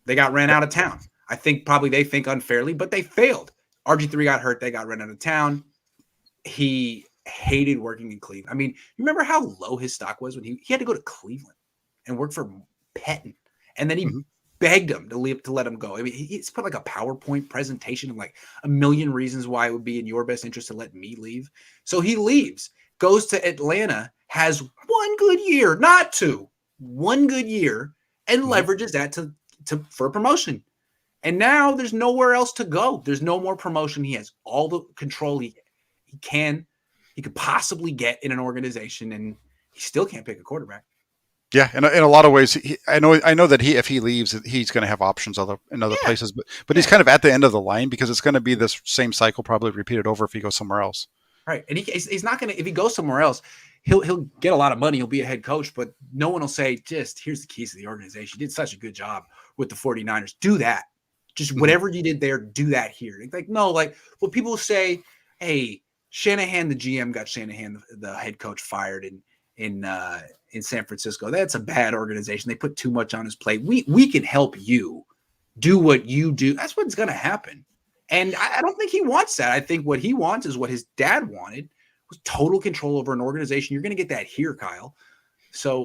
Speaker 1: They got ran out of town. I think probably they think unfairly, but they failed. RG3 got hurt. They got ran out of town. He hated working in Cleveland. I mean, you remember how low his stock was when he had to go to Cleveland and work for Pettin, and then he begged him to let him go. I mean, he's put like a PowerPoint presentation of like a million reasons why it would be in your best interest to let me leave. So he leaves, goes to Atlanta, has one good year, not two, one good year, and leverages that for a promotion. And now there's nowhere else to go. There's no more promotion. He has all the control he could possibly get in an organization, and he still can't pick a quarterback.
Speaker 2: Yeah, in a lot of ways, I know that if he leaves, he's going to have options in other places, but he's kind of at the end of the line, because it's going to be this same cycle probably repeated over if he goes somewhere else.
Speaker 1: Right, and he's not going to. If he goes somewhere else, he'll get a lot of money. He'll be a head coach, but no one will say, just here's the keys to the organization. You did such a good job with the 49ers. Do that. Just whatever you did there, do that here. Like, no, like what people say, hey, Shanahan, the GM, got Shanahan, the head coach, fired in San Francisco. That's a bad organization. They put too much on his plate. We can help you do what you do. That's what's going to happen. And I don't think he wants that. I think what he wants is what his dad wanted, was total control over an organization. You're going to get that here, Kyle. So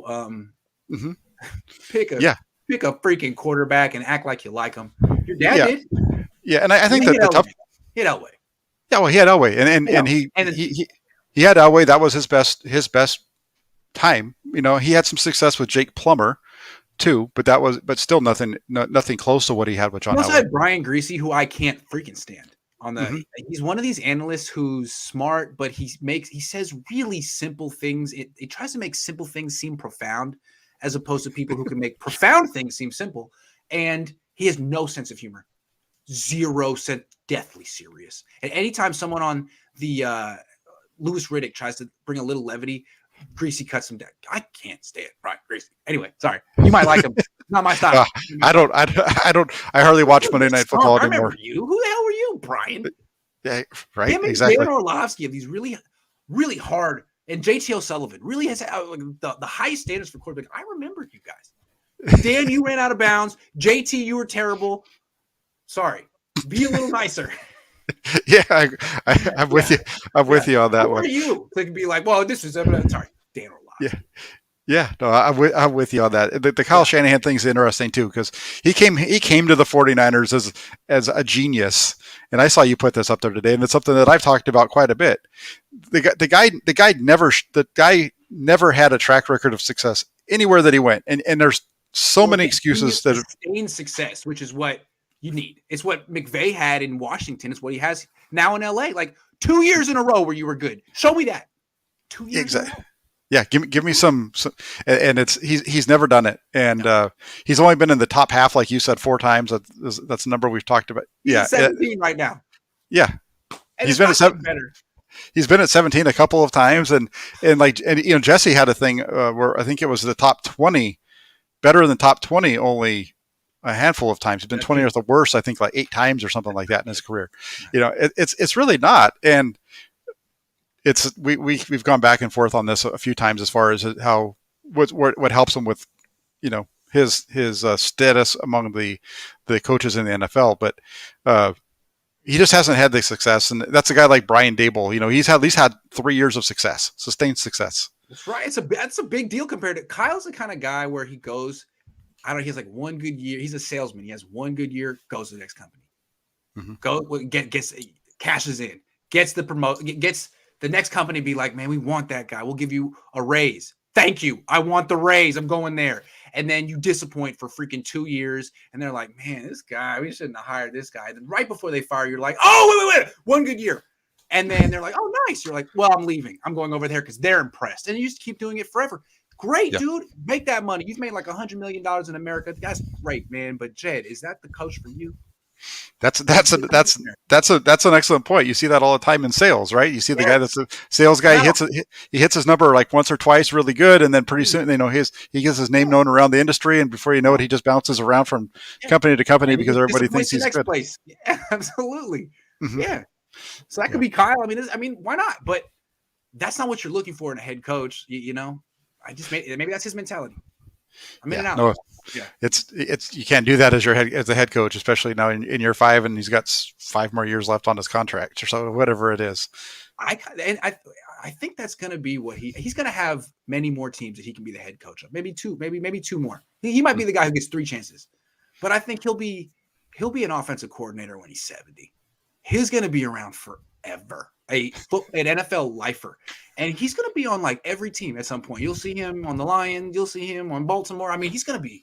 Speaker 1: pick a freaking quarterback and act like you like him. Your dad did.
Speaker 2: Yeah, and I think that the tough.
Speaker 1: He had Elway.
Speaker 2: Yeah, well, he had Elway, and he had Elway. That was his best time. He had some success with Jake Plummer too, but still nothing close to what he had with John Elway.
Speaker 1: He also had Brian Greasy, who I can't freaking stand. He's one of these analysts who's smart, but he says really simple things. It tries to make simple things seem profound, as opposed to people who can make profound things seem simple. And he has no sense of humor. 0 sense, deathly serious. And anytime someone on the Louis Riddick tries to bring a little levity, Greasy cuts him down. I can't stand Brian Greasy. Anyway, sorry. You might like him. Not my style.
Speaker 2: I hardly watch Monday Night Football anymore.
Speaker 1: I remember you. Who the hell were you, Brian?
Speaker 2: Yeah, right.
Speaker 1: Him and
Speaker 2: exactly.
Speaker 1: Dan Orlovsky have these really, really hard, and JT O'Sullivan really has the highest standards for quarterback. I remember you guys. Dan, you ran out of bounds. JT, you were terrible. Sorry. Be a little nicer.
Speaker 2: Yeah, I'm with you. I'm with you on that one.
Speaker 1: Who are you? They can be like, well, this is sorry, Dan Orlovsky.
Speaker 2: Yeah. No, I'm with you on that. The Kyle Shanahan thing is interesting too, because he came to the 49ers as a genius, and I saw you put this up there today, and it's something that I've talked about quite a bit. The guy never had a track record of success anywhere that he went, and there's so many excuses that
Speaker 1: sustained success, which is what you need. It's what McVay had in Washington. It's what he has now in LA. Like 2 years in a row where you were good. Show me that. 2 years
Speaker 2: exactly.
Speaker 1: in a row.
Speaker 2: Yeah, give me some, and he's never done it, and he's only been in the top half, like you said, 4 times. That's the number we've talked about.
Speaker 1: He's 17 right now.
Speaker 2: Yeah,
Speaker 1: and he's been at 7. Better.
Speaker 2: He's been at 17 a couple of times, and Jesse had a thing where I think it was the top 20, better than top 20 only a handful of times. He's been 20 or the worst, I think, like 8 times or something like that in his career. It's really not, and we've gone back and forth on this a few times as far as how what helps him with his status among the coaches in the NFL. But he just hasn't had the success. And that's a guy like Brian Dable. He's at least had 3 years of success, sustained success.
Speaker 1: That's right. That's a big deal compared to Kyle's the kind of guy where he goes, I don't know, he has like one good year. He's a salesman. He has one good year, goes to the next company. Gets cashes in, gets the gets the next company be like, man, we want that guy. We'll give you a raise. Thank you. I want the raise. I'm going there. And then you disappoint for freaking 2 years. And they're like, man, this guy, we shouldn't have hired this guy. Then right before they fire, you're like, oh, wait, one good year. And then they're like, oh, nice. You're like, well, I'm leaving. I'm going over there because they're impressed. And you just keep doing it forever. Great, dude. Make that money. You've made like $100 million in America. That's great, man. But Jed, is that the coach for you?
Speaker 2: That's an excellent point. You see that all the time in sales, right? You see the guy that's a sales guy, he hits his number like once or twice really good, and then pretty soon, he gets his name known around the industry, and before you know it, he just bounces around from company to company because everybody thinks he's good.
Speaker 1: Place. Yeah, absolutely. Mm-hmm. Yeah. So that could be Kyle. I mean, why not? But that's not what you're looking for in a head coach. Maybe that's his mentality. I'm in and out.
Speaker 2: No, it's you can't do that as a head coach, especially now in year 5, and he's got 5 more years left on his contract or so, whatever it is.
Speaker 1: I think that's going to be what he's going to have many more teams that he can be the head coach of. Maybe 2 more. He might be the guy who gets 3 chances, but I think he'll be an offensive coordinator when he's 70. He's going to be around forever. An NFL lifer, and he's going to be on like every team at some point. You'll see him on the Lions. You'll see him on Baltimore. I mean, he's going to get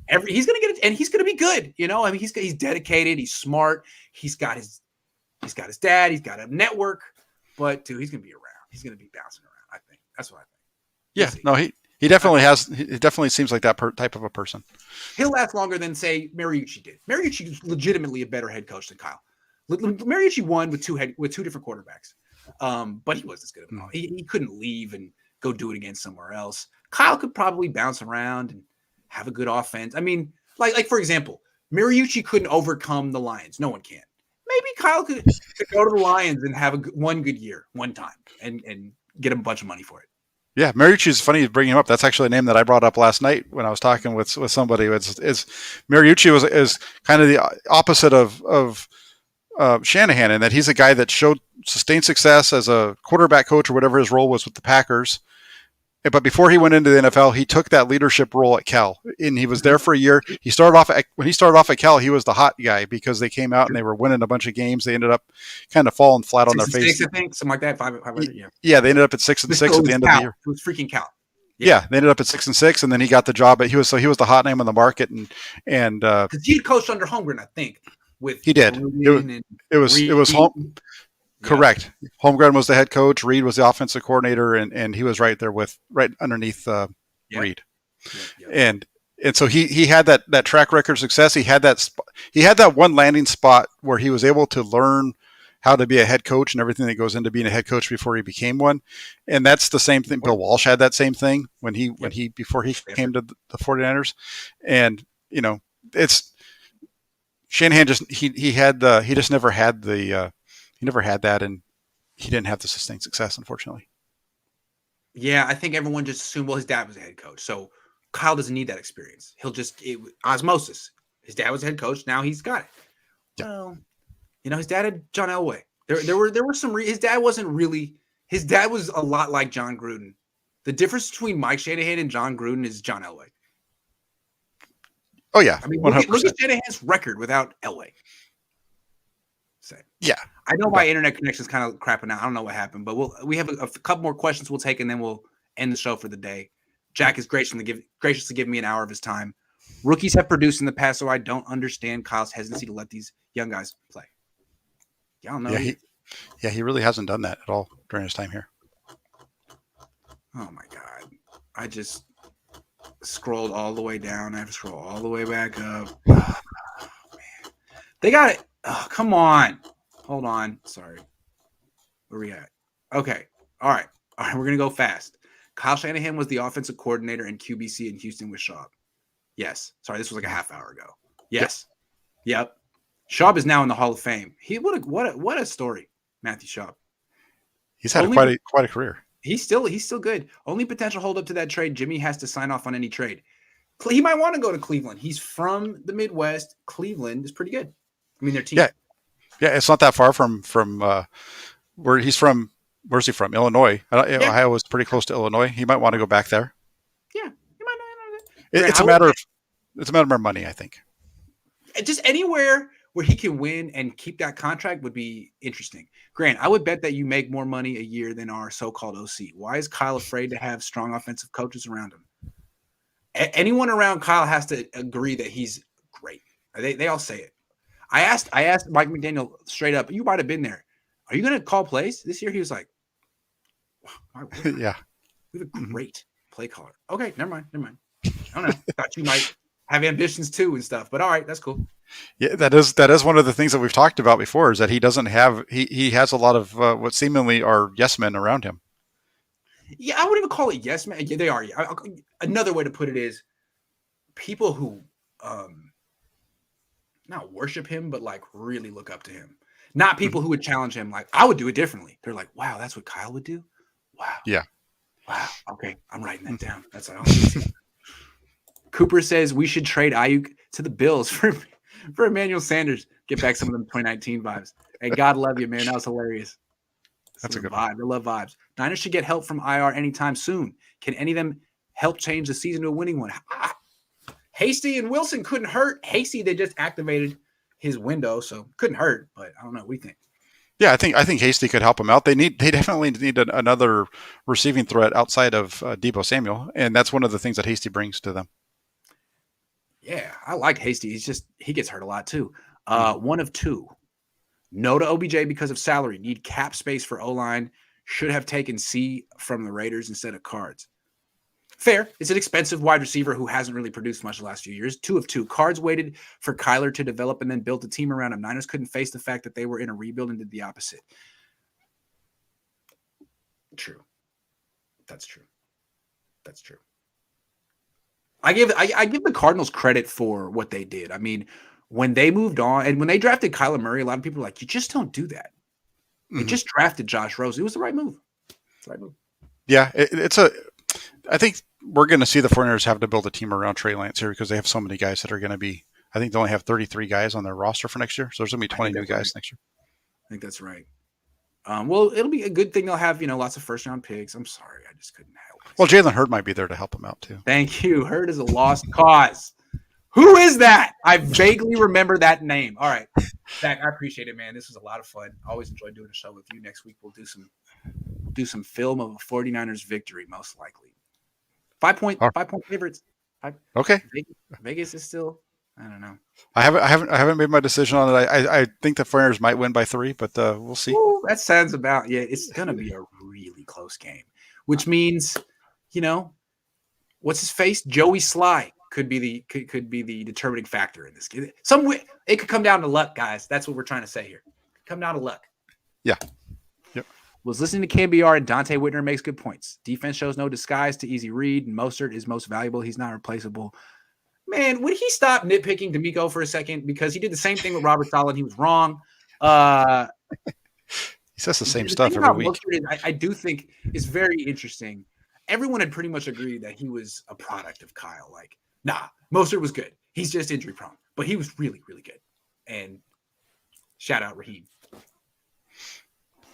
Speaker 1: it, and he's going to be good. He's dedicated. He's smart. He's got his dad. He's got a network. But dude, he's going to be around. He's going to be bouncing around. I think that's what I think.
Speaker 2: He definitely has. It definitely seems like that type of a person.
Speaker 1: He'll last longer than say Mariucci did. Mariucci is legitimately a better head coach than Kyle. Mariucci won with 2 different quarterbacks, but he wasn't as good of an all. He couldn't leave and go do it again somewhere else. Kyle could probably bounce around and have a good offense. I mean, like for example, Mariucci couldn't overcome the Lions. No one can. Maybe Kyle could go to the Lions and have one good year, one time, and get him a bunch of money for it.
Speaker 2: Yeah, Mariucci is funny to bring him up. That's actually a name that I brought up last night when I was talking with somebody. Mariucci is kind of the opposite of Shanahan, in that he's a guy that showed sustained success as a quarterback coach or whatever his role was with the Packers. But before he went into the NFL, he took that leadership role at Cal, and he was there for a year. When he started off at Cal, he was the hot guy because they came out and they were winning a bunch of games. They ended up kind of falling flat on their face.
Speaker 1: 6, I think, something like that. 500, yeah.
Speaker 2: Yeah, they ended up at 6-6 at the end of the year.
Speaker 1: It was freaking Cal.
Speaker 2: Yeah, they ended up at 6-6, and then he got the job. But he was the hot name on the market, and
Speaker 1: because he had coached under Holmgren, I think.
Speaker 2: He did. It was home. Correct. Holmgren was the head coach. Reed was the offensive coordinator, and he was right underneath Reed. And so he had that track record of success. He had that one landing spot where he was able to learn how to be a head coach and everything that goes into being a head coach before he became one. And that's the same thing. Bill Walsh had that same thing before he came to the 49ers. And it's Shanahan he never had that, and he didn't have the sustained success, unfortunately.
Speaker 1: Yeah, I think everyone just assumed, well, his dad was a head coach, so Kyle doesn't need that experience. He'll just osmosis. His dad was a head coach. Now he's got it. Yeah. Well, his dad had John Elway. There were some. His dad wasn't really. His dad was a lot like John Gruden. The difference between Mike Shanahan and John Gruden is John Elway.
Speaker 2: Oh yeah,
Speaker 1: I mean, look at Shanahan's record without Elway.
Speaker 2: Yeah,
Speaker 1: I know my internet connection is kind of crapping out. I don't know what happened, but we have a couple more questions we'll take, and then we'll end the show for the day. Jack is gracious to give me an hour of his time. Rookies have produced in the past, so I don't understand Kyle's hesitancy to let these young guys play. Y'all know.
Speaker 2: He really hasn't done that at all during his time here.
Speaker 1: Oh my God, I just scrolled all the way down. I have to scroll all the way back up. Oh, man. They got it. Oh, come on. Hold on. Sorry. Where we at? Okay. All right. We're going to go fast. Kyle Shanahan was the offensive coordinator in QBC in Houston with Schaub. Yes. Sorry, this was like a half hour ago. Yes. Yep. Schaub is now in the Hall of Fame. What a story, Matthew Schaub.
Speaker 2: He's had quite a career.
Speaker 1: He's still good. Only potential hold up to that trade, Jimmy has to sign off on any trade. He might want to go to Cleveland. He's from the Midwest. Cleveland is pretty good. I mean, their team.
Speaker 2: Yeah, it's not that far from where he's from. Where's he from? Illinois.
Speaker 1: Yeah,
Speaker 2: Ohio was pretty close to Illinois. He might want to go back there.
Speaker 1: yeah. You might not.
Speaker 2: It's
Speaker 1: Grant,
Speaker 2: a
Speaker 1: I would
Speaker 2: matter of money, I think.
Speaker 1: just anywhere where he can win and keep that contract would be interesting. Grant, I would bet that you make more money a year than our so-called OC. Why is Kyle afraid to have strong offensive coaches around him? Anyone around Kyle has to agree that he's great. They all say it. I asked Mike McDaniel straight up. You might have been there. Are you going to call plays this year? He was like, why
Speaker 2: Yeah.
Speaker 1: We have a great play caller. Okay, never mind. I don't know. Thought you might have ambitions too and stuff, but all right, that's cool.
Speaker 2: Yeah, that is one of the things that we've talked about before, is that he doesn't have he has a lot of what seemingly are yes men around him.
Speaker 1: Yeah, I wouldn't even call it yes men. Yeah, they are. Another way to put it is people who not worship him, but like really look up to him. Not people who would challenge him. Like, I would do it differently. They're like, wow, that's what Kyle would do. Wow.
Speaker 2: Yeah.
Speaker 1: Wow. Okay, I'm writing that down. That's what I do. Cooper says we should trade Ayuk to the Bills for Emmanuel Sanders. Get back some of them 2019 vibes. Hey, God love you, man. That was hilarious.
Speaker 2: That's a good
Speaker 1: vibe. I love vibes. Niners should get help from IR anytime soon. Can any of them help change the season to a winning one? Hasty and Wilson couldn't hurt. Hasty, they just activated his window, so couldn't hurt. But I don't know. What do you think?
Speaker 2: Yeah, I think Hasty could help him out. They definitely need another receiving threat outside of Deebo Samuel, and that's one of the things that Hasty brings to them.
Speaker 1: Yeah, I like Hasty. He gets hurt a lot too. One of two. No to OBJ because of salary. Need cap space for O-line. Should have taken C from the Raiders instead of Cards. Fair. It's an expensive wide receiver who hasn't really produced much the last few years. 2 of 2. Cards waited for Kyler to develop and then built a team around him. Niners couldn't face the fact that they were in a rebuild and did the opposite. True. That's true. I give the Cardinals credit for what they did. I mean, when they moved on and when they drafted Kyler Murray, a lot of people were like, you just don't do that. They just drafted Josh Rosen. It was the right move.
Speaker 2: Yeah, I think we're going to see the 49ers have to build a team around Trey Lance here because they have so many guys that are going to be, I think they only have 33 guys on their roster for next year. So there's going to be 20 new guys next year.
Speaker 1: I think that's right. Well, it'll be a good thing. They'll have, lots of first-round picks. I'm sorry. I just couldn't help it.
Speaker 2: Well, Jalen Hurd might be there to help him out, too.
Speaker 1: Thank you. Hurd is a lost cause. Who is that? I vaguely remember that name. All right. Zach, I appreciate it, man. This was a lot of fun. I always enjoy doing a show with you. Next week, we'll do some film of a 49ers victory, most likely. 5-point favorites.
Speaker 2: Okay.
Speaker 1: Vegas is still, I don't know.
Speaker 2: I haven't made my decision on it. I think the 49ers might win by 3, but we'll see.
Speaker 1: Ooh, that sounds about, it's going to be a really close game, which means, what's his face? Joey Sly could be the determining factor in this game. It could come down to luck, guys. That's what we're trying to say here. Come down to luck.
Speaker 2: Yeah. Yep.
Speaker 1: Was listening to KBR and Dante Whitner makes good points. Defense shows no disguise to easy read, and Mostert is most valuable. He's not replaceable. Man, would he stop nitpicking D'Amico for a second? Because he did the same thing with Robert Saleh. He was wrong.
Speaker 2: He says the same stuff every week.
Speaker 1: I do think it's very interesting. Everyone had pretty much agreed that he was a product of Kyle. Like, nah, Mostert was good. He's just injury prone, but he was really, really good. And shout out Raheem.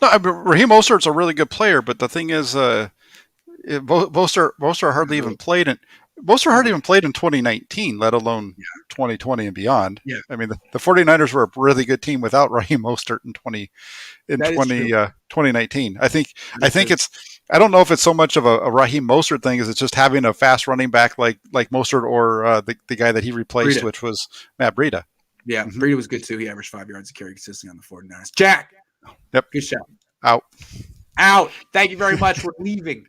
Speaker 2: No, Raheem Mostert's a really good player, but the thing is, Mostert hardly even played in. Mostert hardly even played in 2019, let alone 2020 and beyond.
Speaker 1: Yeah.
Speaker 2: I mean, the 49ers were a really good team without Raheem Mostert in 2019. I think I don't know if it's so much of a Raheem Mostert thing as it's just having a fast running back like Mostert or the guy that he replaced, which was Matt Breida.
Speaker 1: Yeah, Breida was good too. He averaged 5 yards a carry consistently on the 49ers. Jack.
Speaker 2: Yep.
Speaker 1: Good shout.
Speaker 2: Out.
Speaker 1: Thank you very much. We're leaving.